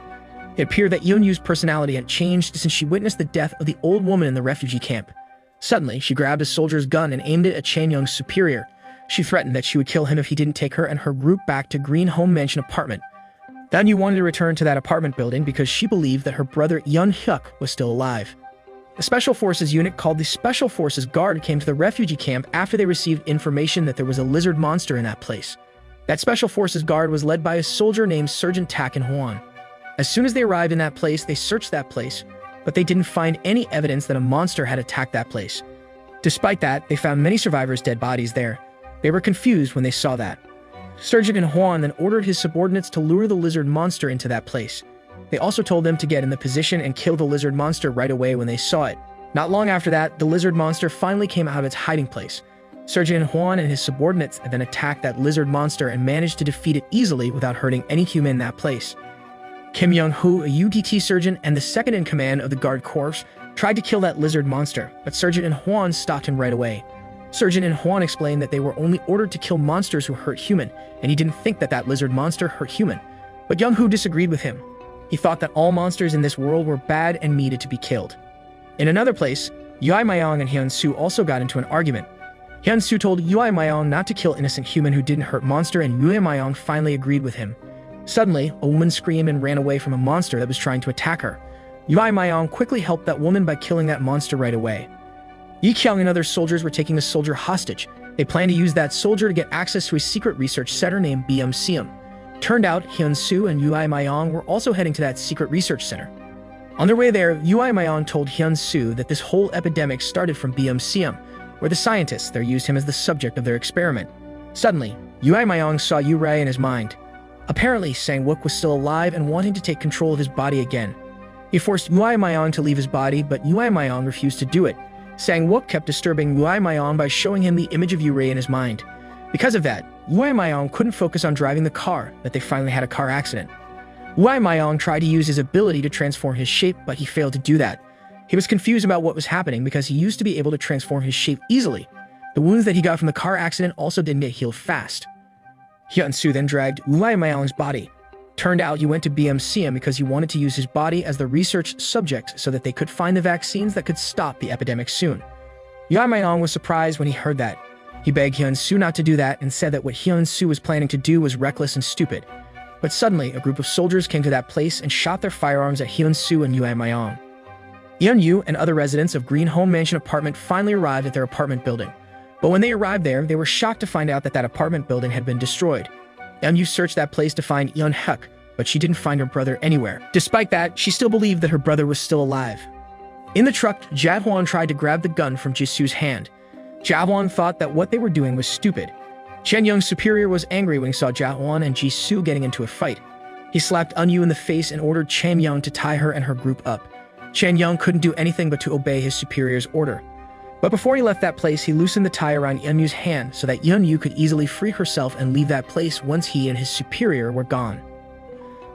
It appeared that Yeon-yu's personality had changed since she witnessed the death of the old woman in the refugee camp. Suddenly, she grabbed a soldier's gun and aimed it at Chan-young's superior. She threatened that she would kill him if he didn't take her and her group back to Green Home Mansion apartment. Yeon-yu wanted to return to that apartment building because she believed that her brother Yeon-hyuk was still alive. A Special Forces unit called the Special Forces Guard came to the refugee camp after they received information that there was a lizard monster in that place. That Special Forces Guard was led by a soldier named Sergeant Tak In-hwan. As soon as they arrived in that place, they searched that place, but they didn't find any evidence that a monster had attacked that place. Despite that, they found many survivors' dead bodies there. They were confused when they saw that. Sergeant In-hwan then ordered his subordinates to lure the lizard monster into that place. They also told them to get in the position and kill the lizard monster right away when they saw it. Not long after that, the lizard monster finally came out of its hiding place. Sergeant In-hwan and his subordinates then attacked that lizard monster and managed to defeat it easily without hurting any human in that place. Kim Young-hoo, a UDT surgeon and the second-in-command of the Guard Corps, tried to kill that lizard monster, but Sergeant In-hwan stopped him right away. Sergeant In-hwan explained that they were only ordered to kill monsters who hurt human, and he didn't think that that lizard monster hurt human. But Young-hoo disagreed with him. He thought that all monsters in this world were bad and needed to be killed. In another place, Yui Mayong and Hyun-soo also got into an argument. Hyun-soo told Yui Mayong not to kill innocent human who didn't hurt monster, and Yui Mayong finally agreed with him. Suddenly, a woman screamed and ran away from a monster that was trying to attack her. Yui Mayong quickly helped that woman by killing that monster right away. Yi Kyung and other soldiers were taking a soldier hostage. They planned to use that soldier to get access to a secret research center named BMCM. Turned out, Hyun-soo and Yui Mayong were also heading to that secret research center. On their way there, Yui Mayong told Hyun-soo that this whole epidemic started from BMCM, where the scientists there used him as the subject of their experiment. Suddenly, Yui Mayong saw Yu-rae in his mind. Apparently, Sang-wook was still alive and wanting to take control of his body again. He forced Yui Mayong to leave his body, but Yui Mayong refused to do it. Sang-wook kept disturbing Yui Mayong by showing him the image of Yu-rae in his mind. Because of that, Yui Mayong couldn't focus on driving the car, that they finally had a car accident. Yui Mayong tried to use his ability to transform his shape, but he failed to do that. He was confused about what was happening because he used to be able to transform his shape easily. The wounds that he got from the car accident also didn't get healed fast. Hyun-soo then dragged Yui Mayong's body. Turned out he went to BMCM because he wanted to use his body as the research subject so that they could find the vaccines that could stop the epidemic soon. Mayong was surprised when he heard that. He begged Hyun-soo not to do that and said that what Hyun-soo was planning to do was reckless and stupid. But suddenly, a group of soldiers came to that place and shot their firearms at Hyun-soo and Mayong. Yeon-yu and other residents of Green Home Mansion apartment finally arrived at their apartment building. But when they arrived there, they were shocked to find out that that apartment building had been destroyed. Yeon-yu searched that place to find Yeon-huk, but she didn't find her brother anywhere. Despite that, she still believed that her brother was still alive. In the truck, Jae-hwan tried to grab the gun from Jisoo's hand. Jae-hwan thought that what they were doing was stupid. Chen Young's superior was angry when he saw Jae-hwan and Jisoo getting into a fight. He slapped Eun-yu in the face and ordered Chen Young to tie her and her group up. Chen Young couldn't do anything but to obey his superior's order. But before he left that place, he loosened the tie around Eun-yu's hand so that Eun-yu could easily free herself and leave that place once he and his superior were gone.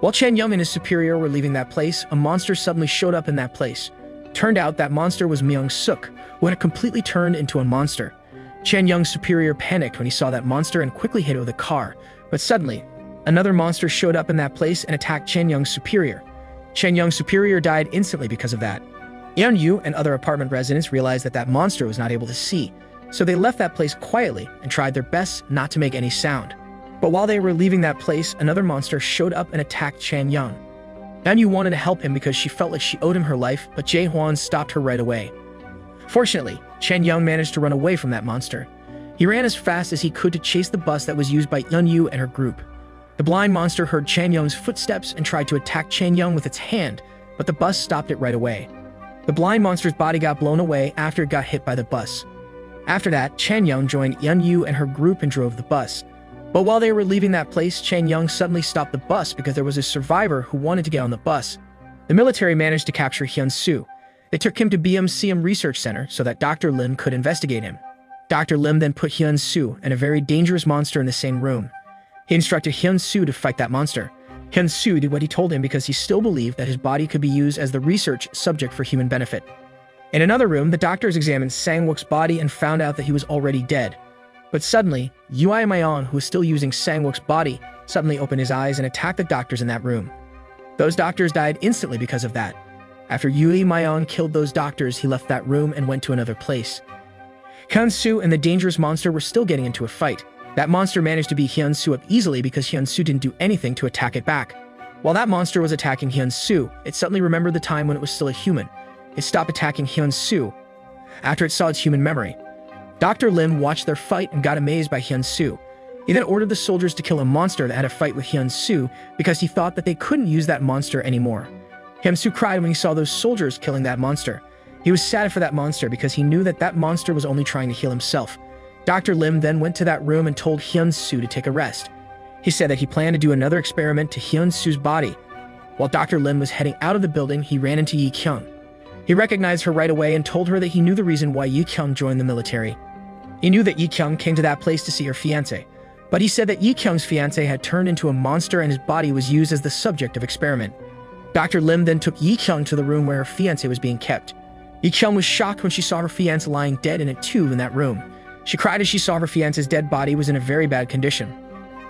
While Chen Young and his superior were leaving that place, a monster suddenly showed up in that place. Turned out that monster was Myung-suk, who had completely turned into a monster. Chen Young's superior panicked when he saw that monster and quickly hit it with a car. But suddenly, another monster showed up in that place and attacked Chen Young's superior. Chen Young's superior died instantly because of that. Yeon-yu and other apartment residents realized that that monster was not able to see, so they left that place quietly and tried their best not to make any sound. But while they were leaving that place, another monster showed up and attacked Chen Young. Yeon-yu wanted to help him because she felt like she owed him her life, but Jae-hwan stopped her right away. Fortunately, Chen Young managed to run away from that monster. He ran as fast as he could to chase the bus that was used by Yeon-yu and her group. The blind monster heard Chen Young's footsteps and tried to attack Chen Young with its hand, but the bus stopped it right away. The blind monster's body got blown away after it got hit by the bus. After that, Chen Young joined Yeon-yu and her group and drove the bus. But while they were leaving that place, Chen Young suddenly stopped the bus because there was a survivor who wanted to get on the bus. The military managed to capture Hyun-soo. They took him to BMCM Research Center so that Dr. Lim could investigate him. Dr. Lim then put Hyun-soo and a very dangerous monster in the same room. He instructed Hyun-soo to fight that monster. Hyun-soo did what he told him because he still believed that his body could be used as the research subject for human benefit. In another room, the doctors examined Sang-wook's body and found out that he was already dead. But suddenly, Yui Mayon, who was still using Sang-wook's body, suddenly opened his eyes and attacked the doctors in that room. Those doctors died instantly because of that. After Yui Mayon killed those doctors, he left that room and went to another place. Hyun-soo and the dangerous monster were still getting into a fight. That monster managed to beat Hyun-soo up easily because Hyun-soo didn't do anything to attack it back. While that monster was attacking Hyun-soo, it suddenly remembered the time when it was still a human. It stopped attacking Hyun-soo after it saw its human memory. Dr. Lim watched their fight and got amazed by Hyun-soo. He then ordered the soldiers to kill a monster that had a fight with Hyun-soo because he thought that they couldn't use that monster anymore. Hyun-soo cried when he saw those soldiers killing that monster. He was sad for that monster because he knew that that monster was only trying to heal himself. Dr. Lim then went to that room and told Hyun-soo to take a rest. He said that he planned to do another experiment to Hyun-soo's body. While Dr. Lim was heading out of the building, he ran into Yi-kyung. He recognized her right away and told her that he knew the reason why Yi-kyung joined the military. He knew that Yi-kyung came to that place to see her fiancé, but he said that Yi-kyung's fiancé had turned into a monster and his body was used as the subject of experiment. Dr. Lim then took Yi-kyung to the room where her fiancé was being kept. Yi-kyung was shocked when she saw her fiancé lying dead in a tube in that room. She cried as she saw her fiancé's dead body was in a very bad condition.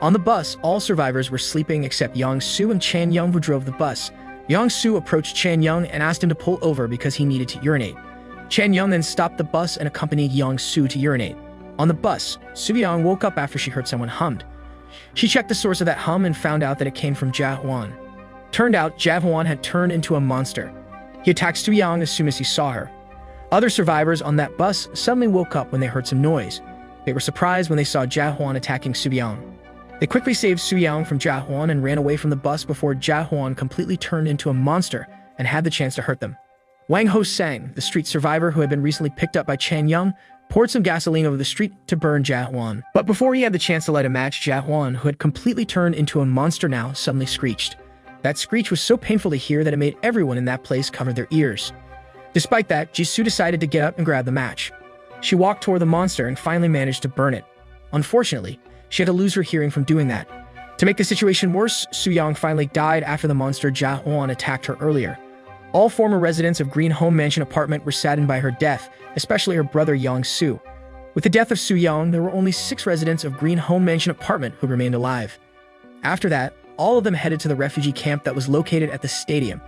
On the bus, all survivors were sleeping except Young-soo and Chan Young, who drove the bus. Young-soo approached Chan Young and asked him to pull over because he needed to urinate. Chan Young then stopped the bus and accompanied Young-soo to urinate. On the bus, Soo-young woke up after she heard someone hummed. She checked the source of that hum and found out that it came from Jae-hwan. Turned out, Jae-hwan had turned into a monster. He attacked Soo-young as soon as he saw her. Other survivors on that bus suddenly woke up when they heard some noise. They were surprised when they saw Jae-hwan attacking Soo-young. They quickly saved Soo-young from Jae-hwan and ran away from the bus before Jae-hwan completely turned into a monster and had the chance to hurt them. Wang Ho-sang, the street survivor who had been recently picked up by Chan Young, poured some gasoline over the street to burn Jae-hwan. But before he had the chance to light a match, Jae-hwan, who had completely turned into a monster now, suddenly screeched. That screech was so painful to hear that it made everyone in that place cover their ears. Despite that, Jisoo decided to get up and grab the match. She walked toward the monster and finally managed to burn it. Unfortunately, she had to lose her hearing from doing that. To make the situation worse, Soo-young finally died after the monster Jae-hwan attacked her earlier. All former residents of Green Home Mansion apartment were saddened by her death, especially her brother Young-soo. With the death of Soo-young, there were only 6 residents of Green Home Mansion apartment who remained alive. After that, all of them headed to the refugee camp that was located at the stadium.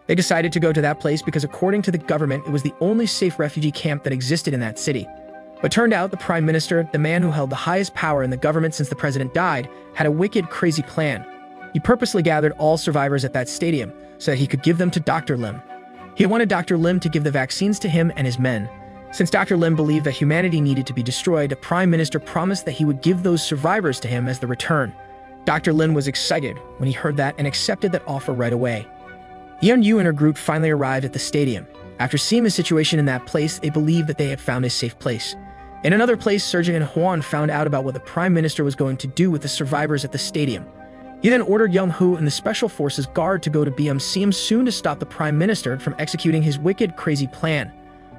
They decided to go to that place because according to the government, it was the only safe refugee camp that existed in that city. But turned out the prime minister, the man who held the highest power in the government since the president died, had a wicked, crazy plan. He purposely gathered all survivors at that stadium so that he could give them to Dr. Lim. He wanted Dr. Lim to give the vaccines to him and his men. Since Dr. Lim believed that humanity needed to be destroyed, the prime minister promised that he would give those survivors to him as the return. Dr. Lim was excited when he heard that and accepted that offer right away. Yeon-yu and her group finally arrived at the stadium. After seeing the situation in that place, they believed that they had found a safe place. In another place, Surgeon and Hwan found out about what the prime minister was going to do with the survivors at the stadium. He then ordered Young-hoo and the Special Forces Guard to go to BMCM soon to stop the prime minister from executing his wicked, crazy plan.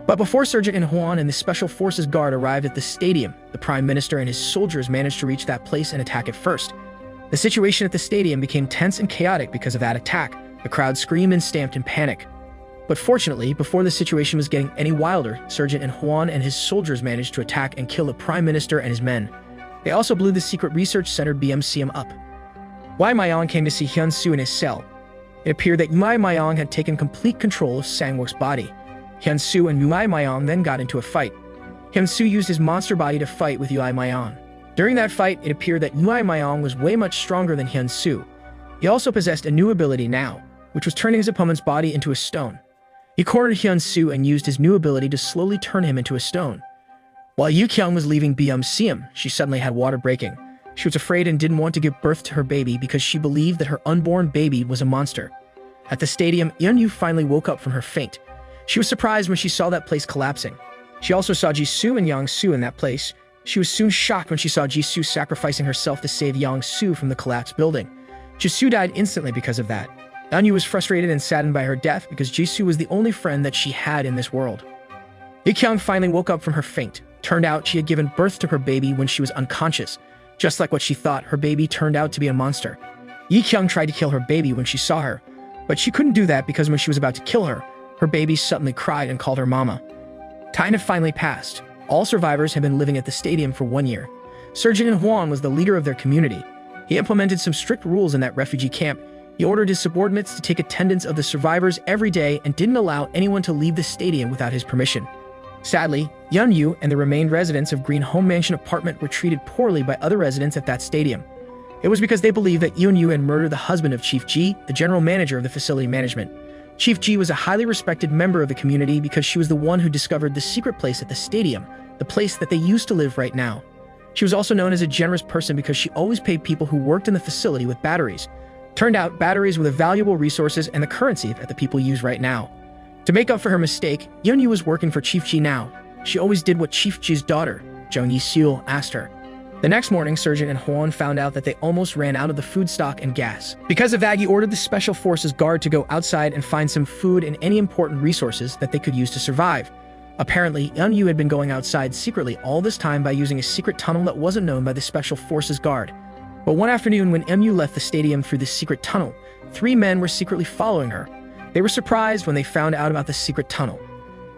But before Surgeon and Hwan and the Special Forces Guard arrived at the stadium, the prime minister and his soldiers managed to reach that place and attack it first. The situation at the stadium became tense and chaotic because of that attack. The crowd screamed and stamped in panic. But fortunately, before the situation was getting any wilder, Surgeon and Hwan and his soldiers managed to attack and kill the prime minister and his men. They also blew the secret research center BMCM up. Wai Myong came to see Hyun-soo in his cell. It appeared that Wai Myong had taken complete control of Sang-wook's body. Hyun-soo and Wai Myong then got into a fight. Hyun-soo used his monster body to fight with Wai Myong. During that fight, it appeared that Wai Myong was way much stronger than Hyun-soo. He also possessed a new ability now, which was turning his opponent's body into a stone. He cornered Hyun-soo and used his new ability to slowly turn him into a stone. While Yu-kyung was leaving BMCM, she suddenly had water breaking. She was afraid and didn't want to give birth to her baby because she believed that her unborn baby was a monster. At the stadium, Yeon-yu finally woke up from her faint. She was surprised when she saw that place collapsing. She also saw Jisoo and Yang-soo in that place. She was soon shocked when she saw Jisoo sacrificing herself to save Yang-soo from the collapsed building. Jisoo died instantly because of that. Yeon-yu was frustrated and saddened by her death because Jisoo was the only friend that she had in this world. Yu-kyung finally woke up from her faint. Turned out she had given birth to her baby when she was unconscious. Just like what she thought, her baby turned out to be a monster. Yu-kyung tried to kill her baby when she saw her, but she couldn't do that because when she was about to kill her, her baby suddenly cried and called her mama. Time had finally passed. All survivors had been living at the stadium for 1 year. Surgeon In Hwan was the leader of their community. He implemented some strict rules in that refugee camp. He ordered his subordinates to take attendance of the survivors every day and didn't allow anyone to leave the stadium without his permission. Sadly, Yeon-yu and the remained residents of Green Home Mansion apartment were treated poorly by other residents at that stadium. It was because they believed that Yeon-yu had murdered the husband of Chief Ji, the general manager of the facility management. Chief Ji was a highly respected member of the community because she was the one who discovered the secret place at the stadium, the place that they used to live right now. She was also known as a generous person because she always paid people who worked in the facility with batteries. Turned out, batteries were the valuable resources and the currency that the people use right now. To make up for her mistake, Yeon-yu was working for Chief Ji now. She always did what Chief Ji's daughter, Jung Yi-seul, asked her. The next morning, Surgeon and Hwan found out that they almost ran out of the food stock and gas. Because of that, he ordered the Special Forces Guard to go outside and find some food and any important resources that they could use to survive. Apparently, Yeon-yu had been going outside secretly all this time by using a secret tunnel that wasn't known by the Special Forces Guard. But one afternoon when Yeon-yu left the stadium through the secret tunnel, 3 men were secretly following her. They were surprised when they found out about the secret tunnel.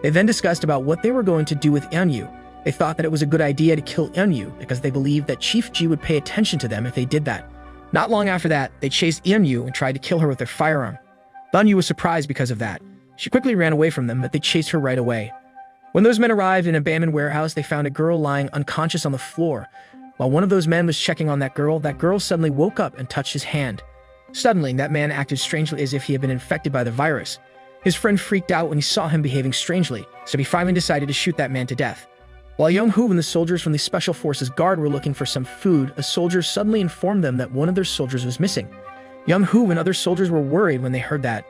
They then discussed about what they were going to do with Yeon-yu. They thought that it was a good idea to kill Yeon-yu because they believed that Chief Ji would pay attention to them if they did that. Not long after that, they chased Yeon-yu and tried to kill her with their firearm. Yeon-yu was surprised because of that. She quickly ran away from them, but they chased her right away. When those men arrived in an abandoned warehouse, they found a girl lying unconscious on the floor. While one of those men was checking on that girl suddenly woke up and touched his hand. Suddenly, that man acted strangely as if he had been infected by the virus. His friend freaked out when he saw him behaving strangely, so he finally decided to shoot that man to death. While Young-hoo and the soldiers from the Special Forces Guard were looking for some food, a soldier suddenly informed them that one of their soldiers was missing. Young-hoo and other soldiers were worried when they heard that.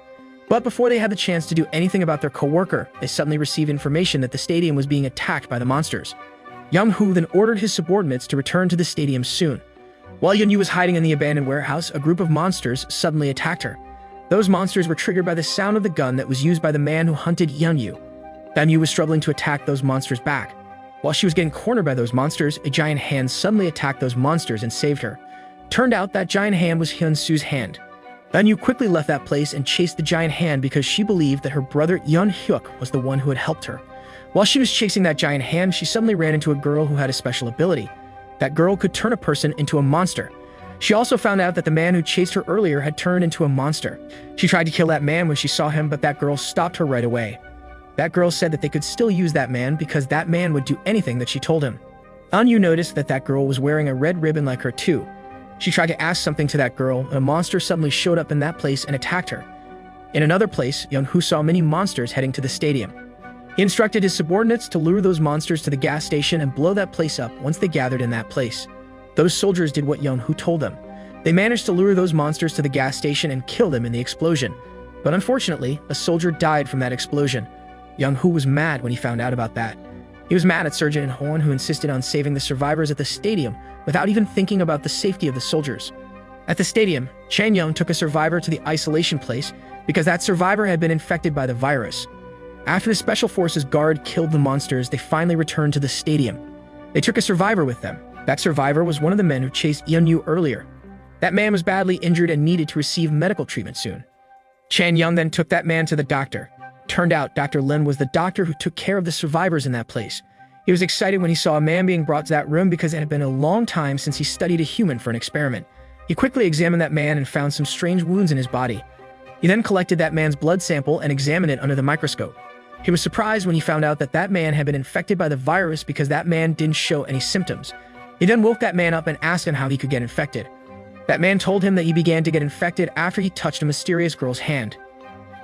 But before they had the chance to do anything about their co-worker, they suddenly received information that the stadium was being attacked by the monsters. Young-hoo then ordered his subordinates to return to the stadium soon. While Yeon-yu was hiding in the abandoned warehouse, a group of monsters suddenly attacked her. Those monsters were triggered by the sound of the gun that was used by the man who hunted Yeon-yu. Yeon-yu was struggling to attack those monsters back. While she was getting cornered by those monsters, a giant hand suddenly attacked those monsters and saved her. Turned out that giant hand was Hyun-soo's hand. Yeon-yu quickly left that place and chased the giant hand because she believed that her brother Yeon-hyuk was the one who had helped her. While she was chasing that giant hand, she suddenly ran into a girl who had a special ability. That girl could turn a person into a monster. She also found out that the man who chased her earlier had turned into a monster. She tried to kill that man when she saw him, but that girl stopped her right away. That girl said that they could still use that man because that man would do anything that she told him. Anu noticed that that girl was wearing a red ribbon like her too. She tried to ask something to that girl, and a monster suddenly showed up in that place and attacked her. In another place, Young-hoo saw many monsters heading to the stadium. He instructed his subordinates to lure those monsters to the gas station and blow that place up once they gathered in that place. Those soldiers did what Young-hoo told them. They managed to lure those monsters to the gas station and kill them in the explosion. But unfortunately, a soldier died from that explosion. Young-hoo was mad when he found out about that. He was mad at Sergeant In-hwan, who insisted on saving the survivors at the stadium without even thinking about the safety of the soldiers. At the stadium, Chan Young took a survivor to the isolation place because that survivor had been infected by the virus. After the Special Forces guard killed the monsters, they finally returned to the stadium. They took a survivor with them. That survivor was one of the men who chased Yeon-yu earlier. That man was badly injured and needed to receive medical treatment soon. Chan Young then took that man to the doctor. Turned out Dr. Lin was the doctor who took care of the survivors in that place. He was excited when he saw a man being brought to that room because it had been a long time since he studied a human for an experiment. He quickly examined that man and found some strange wounds in his body. He then collected that man's blood sample and examined it under the microscope. He was surprised when he found out that that man had been infected by the virus because that man didn't show any symptoms. He then woke that man up and asked him how he could get infected. That man told him that he began to get infected after he touched a mysterious girl's hand.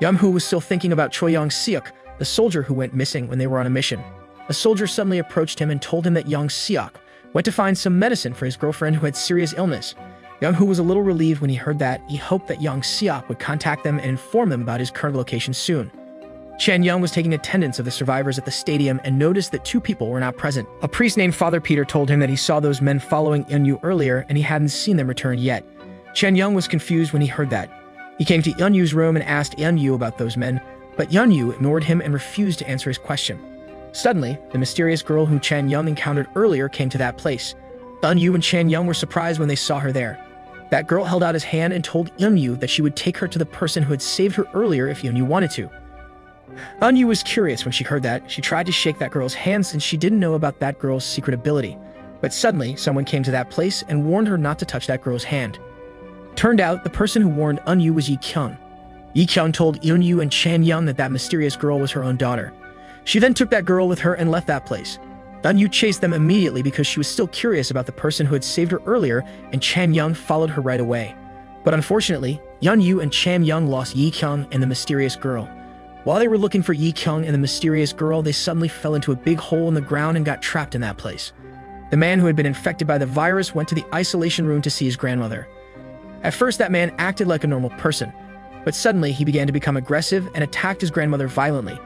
Young-hoo was still thinking about Choi Young-seok, the soldier who went missing when they were on a mission. A soldier suddenly approached him and told him that Young-seok went to find some medicine for his girlfriend who had serious illness. Young-hoo was a little relieved when he heard that. He hoped that Young-seok would contact them and inform them about his current location soon. Chan Young was taking attendance of the survivors at the stadium and noticed that two people were not present. A priest named Father Peter told him that he saw those men following Yeon-yu earlier and he hadn't seen them return yet. Chan Young was confused when he heard that. He came to Yeon-yu's room and asked Yeon-yu about those men, but Yeon-yu ignored him and refused to answer his question. Suddenly, the mysterious girl whom Chan Young encountered earlier came to that place. Yeon-yu and Chan Young were surprised when they saw her there. That girl held out his hand and told Yeon-yu that she would take her to the person who had saved her earlier if Yeon-yu wanted to. Yeon-yu was curious when she heard that. She tried to shake that girl's hand since she didn't know about that girl's secret ability. But suddenly, someone came to that place and warned her not to touch that girl's hand. Turned out, the person who warned Yeon-yu was Yi-kyung. Yi-kyung told Yeon-yu and Chan Young that that mysterious girl was her own daughter. She then took that girl with her and left that place. Yeon-yu chased them immediately because she was still curious about the person who had saved her earlier, and Chan Young followed her right away. But unfortunately, Yeon-yu and Chan Young lost Yi-kyung and the mysterious girl. While they were looking for Yi-kyung and the mysterious girl, they suddenly fell into a big hole in the ground and got trapped in that place. The man who had been infected by the virus went to the isolation room to see his grandmother. At first, that man acted like a normal person, but suddenly he began to become aggressive and attacked his grandmother violently.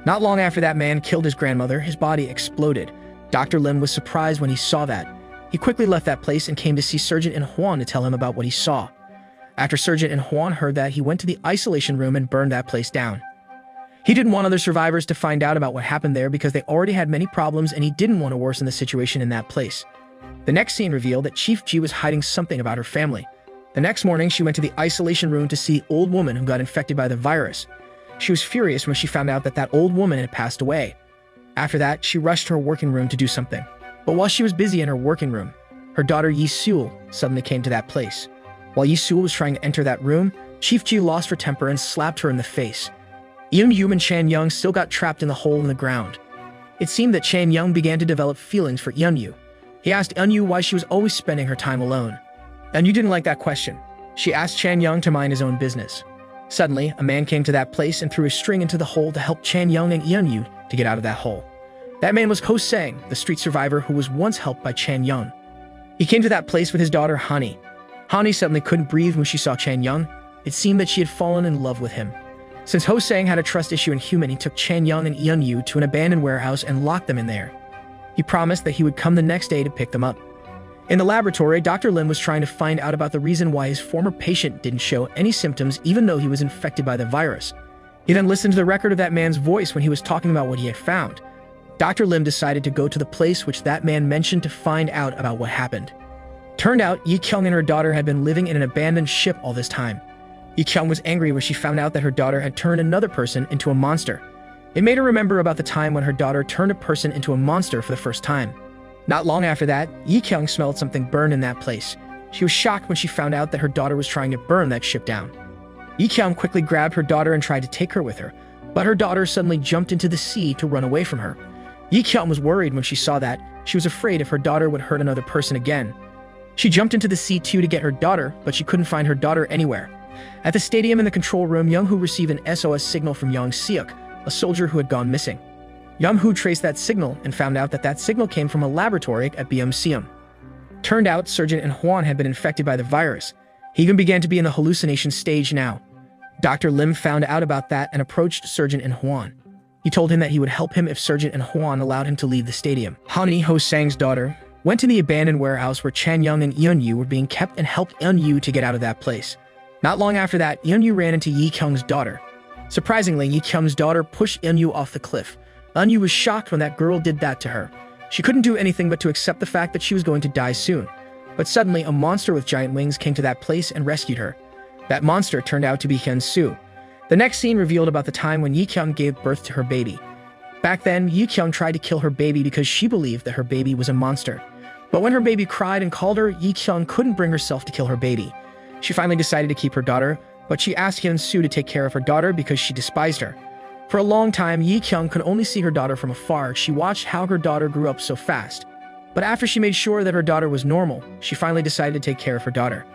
Not long after that man killed his grandmother, his body exploded. Dr. Lim was surprised when he saw that. He quickly left that place and came to see Sergeant In-hwan to tell him about what he saw. After Sergeant In-hwan heard that, he went to the isolation room and burned that place down. He didn't want other survivors to find out about what happened there because they already had many problems and he didn't want to worsen the situation in that place. The next scene revealed that Chief Ji was hiding something about her family. The next morning, she went to the isolation room to see the old woman who got infected by the virus. She was furious when she found out that that old woman had passed away. After that, she rushed to her working room to do something. But while she was busy in her working room, her daughter Yi-seul suddenly came to that place. While Yi-seul was trying to enter that room, Chief Ji lost her temper and slapped her in the face. Yeon-yu and Chan Young still got trapped in the hole in the ground. It seemed that Chan Young began to develop feelings for Yeon-yu. He asked Yeon-yu why she was always spending her time alone. Yeon-yu didn't like that question. She asked Chan Young to mind his own business. Suddenly, a man came to that place and threw a string into the hole to help Chan Young and Yeon-yu to get out of that hole. That man was Ho-sang, the street survivor who was once helped by Chan Young. He came to that place with his daughter Hani. Hani suddenly couldn't breathe when she saw Chan Young. It seemed that she had fallen in love with him. Since Ho-sang had a trust issue in human, he took Chan Young and Yeon-yu to an abandoned warehouse and locked them in there. He promised that he would come the next day to pick them up. In the laboratory, Dr. Lim was trying to find out about the reason why his former patient didn't show any symptoms even though he was infected by the virus. He then listened to the record of that man's voice when he was talking about what he had found. Dr. Lim decided to go to the place which that man mentioned to find out about what happened. Turned out, Yi-kyung and her daughter had been living in an abandoned ship all this time. Yi-kyung was angry when she found out that her daughter had turned another person into a monster. It made her remember about the time when her daughter turned a person into a monster for the first time. Not long after that, Yi-kyung smelled something burned in that place. She was shocked when she found out that her daughter was trying to burn that ship down. Yi-kyung quickly grabbed her daughter and tried to take her with her, but her daughter suddenly jumped into the sea to run away from her. Yi-kyung was worried when she saw that. She was afraid if her daughter would hurt another person again. She jumped into the sea too to get her daughter, but she couldn't find her daughter anywhere. At the stadium in the control room, Young-hoo received an SOS signal from Young-seok, a soldier who had gone missing. Young-hoo traced that signal and found out that that signal came from a laboratory at BMCM. Turned out, Surgeon In Hwan had been infected by the virus. He even began to be in the hallucination stage now. Dr. Lim found out about that and approached Surgeon In Hwan. He told him that he would help him if Surgeon In Hwan allowed him to leave the stadium. Hani, Ho-sang's daughter, went to the abandoned warehouse where Chan Young and Eun-yu were being kept and helped Eun-yu to get out of that place. Not long after that, Eun-yu ran into Yi-kyung's daughter. Surprisingly, Yi-kyung's daughter pushed Eun-yu off the cliff. Eun-yu was shocked when that girl did that to her. She couldn't do anything but to accept the fact that she was going to die soon. But suddenly, a monster with giant wings came to that place and rescued her. That monster turned out to be Hyun-soo. The next scene revealed about the time when Yi-kyung gave birth to her baby. Back then, Yi-kyung tried to kill her baby because she believed that her baby was a monster. But when her baby cried and called her, Yi-kyung couldn't bring herself to kill her baby. She finally decided to keep her daughter, but she asked Hyun-soo to take care of her daughter because she despised her. For a long time, Yi-kyung could only see her daughter from afar. She watched how her daughter grew up so fast. But after she made sure that her daughter was normal, she finally decided to take care of her daughter.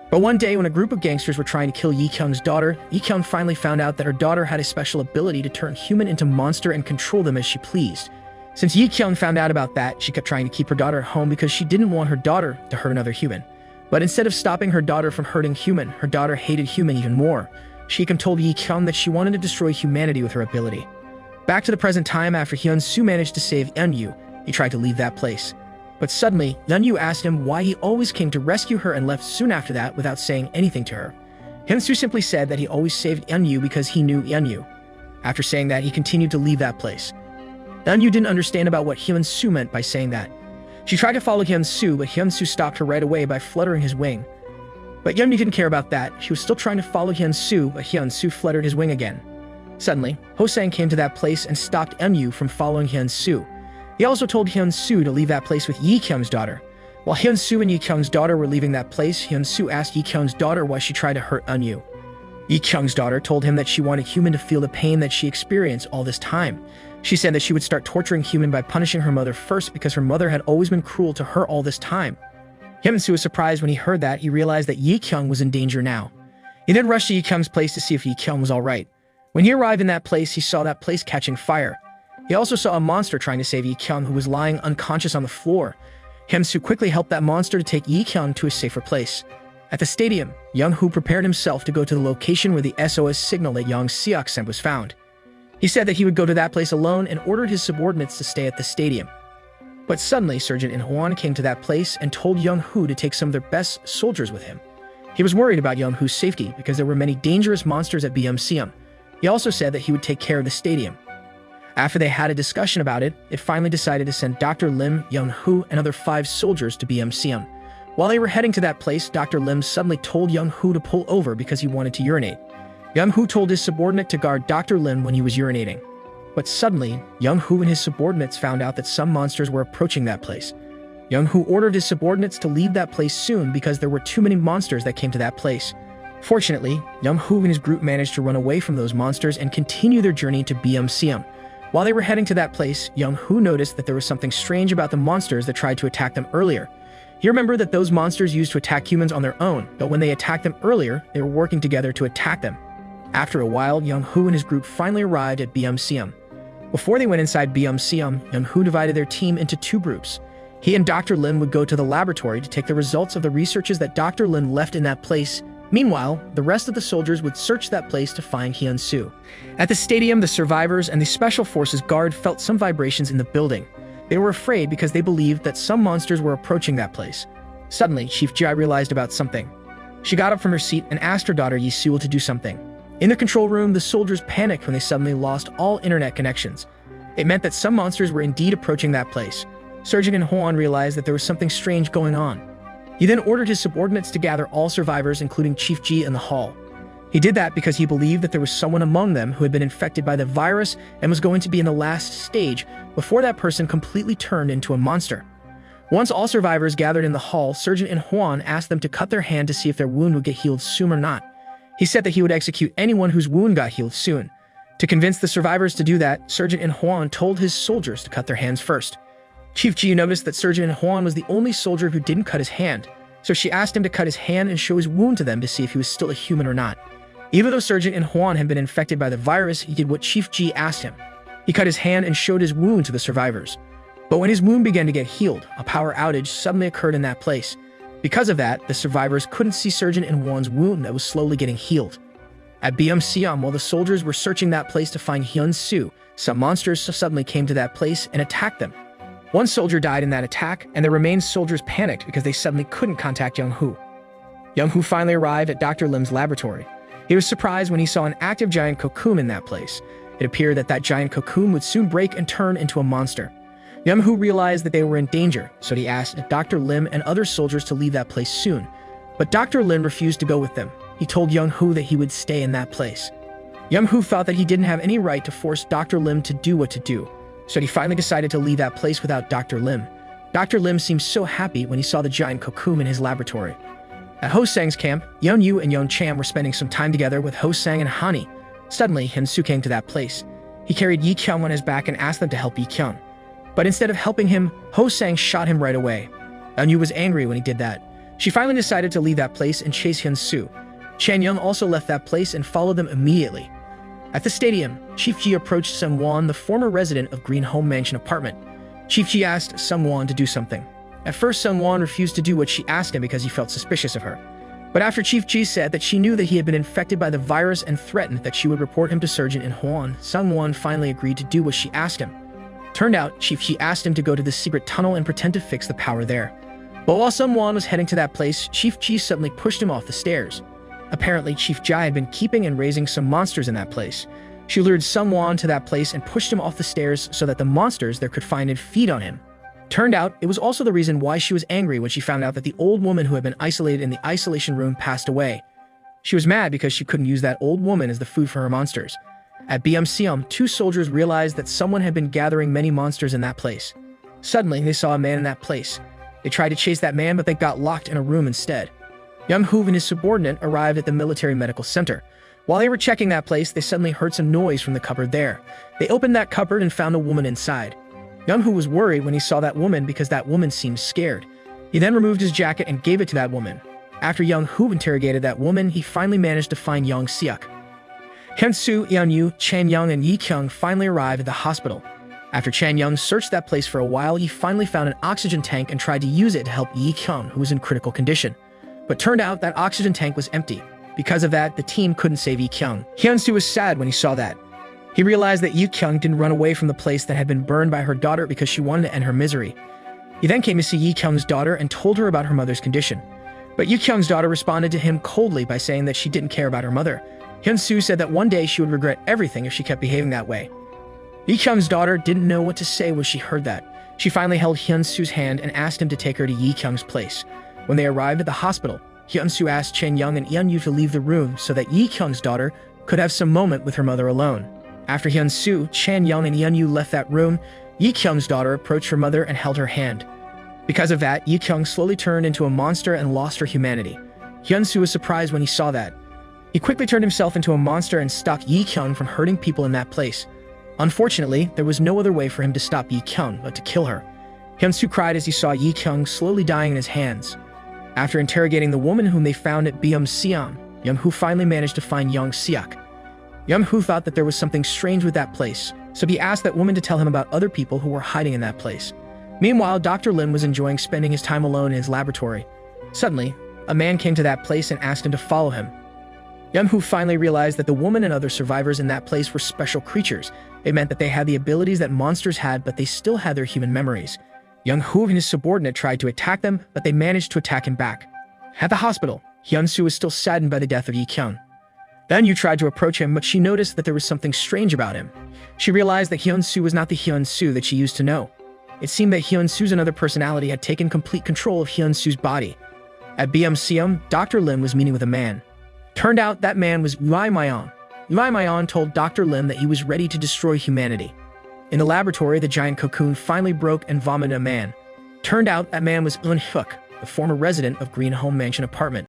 But one day, when a group of gangsters were trying to kill Yi-kyung's daughter, Yi-kyung finally found out that her daughter had a special ability to turn human into monster and control them as she pleased. Since Yi-kyung found out about that, she kept trying to keep her daughter at home because she didn't want her daughter to hurt another human. But instead of stopping her daughter from hurting human, her daughter hated human even more. She told Yi-kyung that she wanted to destroy humanity with her ability. Back to the present time, after Hyun-soo managed to save Eun-yu, he tried to leave that place. But suddenly, Eun-yu asked him why he always came to rescue her and left soon after that without saying anything to her. Hyun-soo simply said that he always saved Eun-yu because he knew Eun-yu. After saying that, he continued to leave that place. Eun-yu didn't understand about what Hyun-soo meant by saying that. She tried to follow Hyun-soo, but Hyun-soo stopped her right away by fluttering his wing. But Eun-yu didn't care about that. She was still trying to follow Hyun-soo, but Hyun-soo fluttered his wing again. Suddenly, Ho-sang came to that place and stopped Eun-yu from following Hyun-soo. He also told Hyun-soo to leave that place with Yi-kyung's daughter. While Hyun-soo and Yi-kyung's daughter were leaving that place, Hyun-soo asked Yi-kyung's daughter why she tried to hurt Eun-yu. Yi-kyung's daughter told him that she wanted human to feel the pain that she experienced all this time. She said that she would start torturing human by punishing her mother first because her mother had always been cruel to her all this time. Hyun-soo was surprised when he heard that. He realized that Yi-kyung was in danger now. He then rushed to Yi-kyung's place to see if Yi-kyung was alright. When he arrived in that place, he saw that place catching fire. He also saw a monster trying to save Yi-kyung, who was lying unconscious on the floor. Hyun-soo quickly helped that monster to take Yi-kyung to a safer place. At the stadium, Young-hoo prepared himself to go to the location where the SOS signal that Young-seok sent was found. He said that he would go to that place alone and ordered his subordinates to stay at the stadium. But suddenly, Surgeon In Hwan came to that place and told Young-hoo to take some of their best soldiers with him. He was worried about Young-hoo's safety because there were many dangerous monsters at BMCM. He also said that he would take care of the stadium. After they had a discussion about it, it finally decided to send Dr. Lim, Young-hoo, and other 5 soldiers to BMCM. While they were heading to that place, Dr. Lim suddenly told Young-hoo to pull over because he wanted to urinate. Young-hoo told his subordinate to guard Dr. Lim when he was urinating. But suddenly, Young-hoo and his subordinates found out that some monsters were approaching that place. Young-hoo ordered his subordinates to leave that place soon because there were too many monsters that came to that place. Fortunately, Young-hoo and his group managed to run away from those monsters and continue their journey to BMCM. While they were heading to that place, Young-hoo noticed that there was something strange about the monsters that tried to attack them earlier. He remembered that those monsters used to attack humans on their own, but when they attacked them earlier, they were working together to attack them. After a while, Young-hoo and his group finally arrived at BMCM. Before they went inside BMCM, Young-hoo divided their team into 2 groups. He and Dr. Lim would go to the laboratory to take the results of the researches that Dr. Lim left in that place. Meanwhile, the rest of the soldiers would search that place to find Hyun-soo. At the stadium, the survivors and the Special Forces guard felt some vibrations in the building. They were afraid because they believed that some monsters were approaching that place. Suddenly, Chief Jai realized about something. She got up from her seat and asked her daughter Yi-soo to do something. In the control room, the soldiers panicked when they suddenly lost all internet connections. It meant that some monsters were indeed approaching that place. Surgeon In Hwan realized that there was something strange going on. He then ordered his subordinates to gather all survivors, including Chief Ji, in the hall. He did that because he believed that there was someone among them who had been infected by the virus and was going to be in the last stage before that person completely turned into a monster. Once all survivors gathered in the hall, Surgeon In Huan asked them to cut their hand to see if their wound would get healed soon or not. He said that he would execute anyone whose wound got healed soon. To convince the survivors to do that, Surgeon In Huan told his soldiers to cut their hands first. Chief Ji noticed that Surgeon In Huan was the only soldier who didn't cut his hand, so she asked him to cut his hand and show his wound to them to see if he was still a human or not. Even though Surgeon In Huan had been infected by the virus, he did what Chief Ji asked him. He cut his hand and showed his wound to the survivors. But when his wound began to get healed, a power outage suddenly occurred in that place. Because of that, the survivors couldn't see Surgeon In Huan's wound that was slowly getting healed. At Siam, while the soldiers were searching that place to find Hyun Soo, some monsters suddenly came to that place and attacked them. One soldier died in that attack, and the remaining soldiers panicked because they suddenly couldn't contact Young Hu. Young Hu finally arrived at Dr. Lim's laboratory. He was surprised when he saw an active giant cocoon in that place. It appeared that that giant cocoon would soon break and turn into a monster. Young Hu realized that they were in danger, so he asked Dr. Lim and other soldiers to leave that place soon. But Dr. Lim refused to go with them. He told Young Hu that he would stay in that place. Young Hu thought that he didn't have any right to force Dr. Lim to do what to do, so he finally decided to leave that place without Dr. Lim. Dr. Lim seemed so happy when he saw the giant cocoon in his laboratory. At Ho Sang's camp, Yeon Yu and Yeon Cham were spending some time together with Ho Sang and Hani. Suddenly, Hyun Soo came to that place. He carried Yi Kyung on his back and asked them to help Yi Kyung. But instead of helping him, Ho Sang shot him right away. Yeon Yu was angry when he did that. She finally decided to leave that place and chase Hyun Soo. Chan Young also left that place and followed them immediately. At the stadium, Chief Ji approached Sung Won, the former resident of Green Home Mansion apartment. Chief Ji asked Sung Won to do something. At first, Sung Won refused to do what she asked him because he felt suspicious of her. But after Chief Ji said that she knew that he had been infected by the virus and threatened that she would report him to Surgeon In Huan, Sung Won finally agreed to do what she asked him. Turned out, Chief Ji asked him to go to the secret tunnel and pretend to fix the power there. But while Sung Won was heading to that place, Chief Ji suddenly pushed him off the stairs. Apparently, Chief Jai had been keeping and raising some monsters in that place. She lured Sung Won to that place and pushed him off the stairs so that the monsters there could find and feed on him. Turned out, it was also the reason why she was angry when she found out that the old woman who had been isolated in the isolation room passed away. She was mad because she couldn't use that old woman as the food for her monsters. At Siam, two soldiers realized that someone had been gathering many monsters in that place. Suddenly, they saw a man in that place. They tried to chase that man, but they got locked in a room instead. Young Hu and his subordinate arrived at the military medical center. While they were checking that place, they suddenly heard some noise from the cupboard there. They opened that cupboard and found a woman inside. Young Hu was worried when he saw that woman because that woman seemed scared. He then removed his jacket and gave it to that woman. After Young Hu interrogated that woman, he finally managed to find Young Seok. Hyun Soo, Yeon Yu, Chan Young, and Yi Kyung finally arrived at the hospital. After Chan Young searched that place for a while, he finally found an oxygen tank and tried to use it to help Yi Kyung, who was in critical condition. But turned out that oxygen tank was empty. Because of that, the team couldn't save Yi Kyung. Hyun Soo was sad when he saw that. He realized that Yi Kyung didn't run away from the place that had been burned by her daughter because she wanted to end her misery. He then came to see Yi Kyung's daughter and told her about her mother's condition. But Yi Kyung's daughter responded to him coldly by saying that she didn't care about her mother. Hyun Soo said that one day she would regret everything if she kept behaving that way. Yi Kyung's daughter didn't know what to say when she heard that. She finally held Hyun Soo's hand and asked him to take her to Yi Kyung's place. When they arrived at the hospital, Hyun Soo asked Chen Young and Yeon Yu to leave the room so that Yi Kyung's daughter could have some moment with her mother alone. After Hyun Soo, Chan Young, and Yeon Yu left that room, Yi Kyung's daughter approached her mother and held her hand. Because of that, Yi Kyung slowly turned into a monster and lost her humanity. Hyun Soo was surprised when he saw that. He quickly turned himself into a monster and stopped Yi Kyung from hurting people in that place. Unfortunately, there was no other way for him to stop Yi Kyung but to kill her. Hyun Soo cried as he saw Yi Kyung slowly dying in his hands. After interrogating the woman whom they found at Siam, Young Hu finally managed to find Young Seok. Young Hu thought that there was something strange with that place, so he asked that woman to tell him about other people who were hiding in that place. Meanwhile, Dr. Lin was enjoying spending his time alone in his laboratory. Suddenly, a man came to that place and asked him to follow him. Young Hu finally realized that the woman and other survivors in that place were special creatures. It meant that they had the abilities that monsters had, but they still had their human memories. Young Hu and his subordinate tried to attack them, but they managed to attack him back. At the hospital, Hyun Soo was still saddened by the death of Yi Kyung. Then Yu tried to approach him, but she noticed that there was something strange about him. She realized that Hyun Soo was not the Hyun Soo that she used to know. It seemed that Hyun Soo's another personality had taken complete control of Hyun Soo's body. At Siam, Dr. Lim was meeting with a man. Turned out that man was Ui Mayon. Ui Mayon told Dr. Lim that he was ready to destroy humanity. In the laboratory, the giant cocoon finally broke and vomited a man. Turned out that man was Eun Hyuk, the former resident of Green Home Mansion apartment.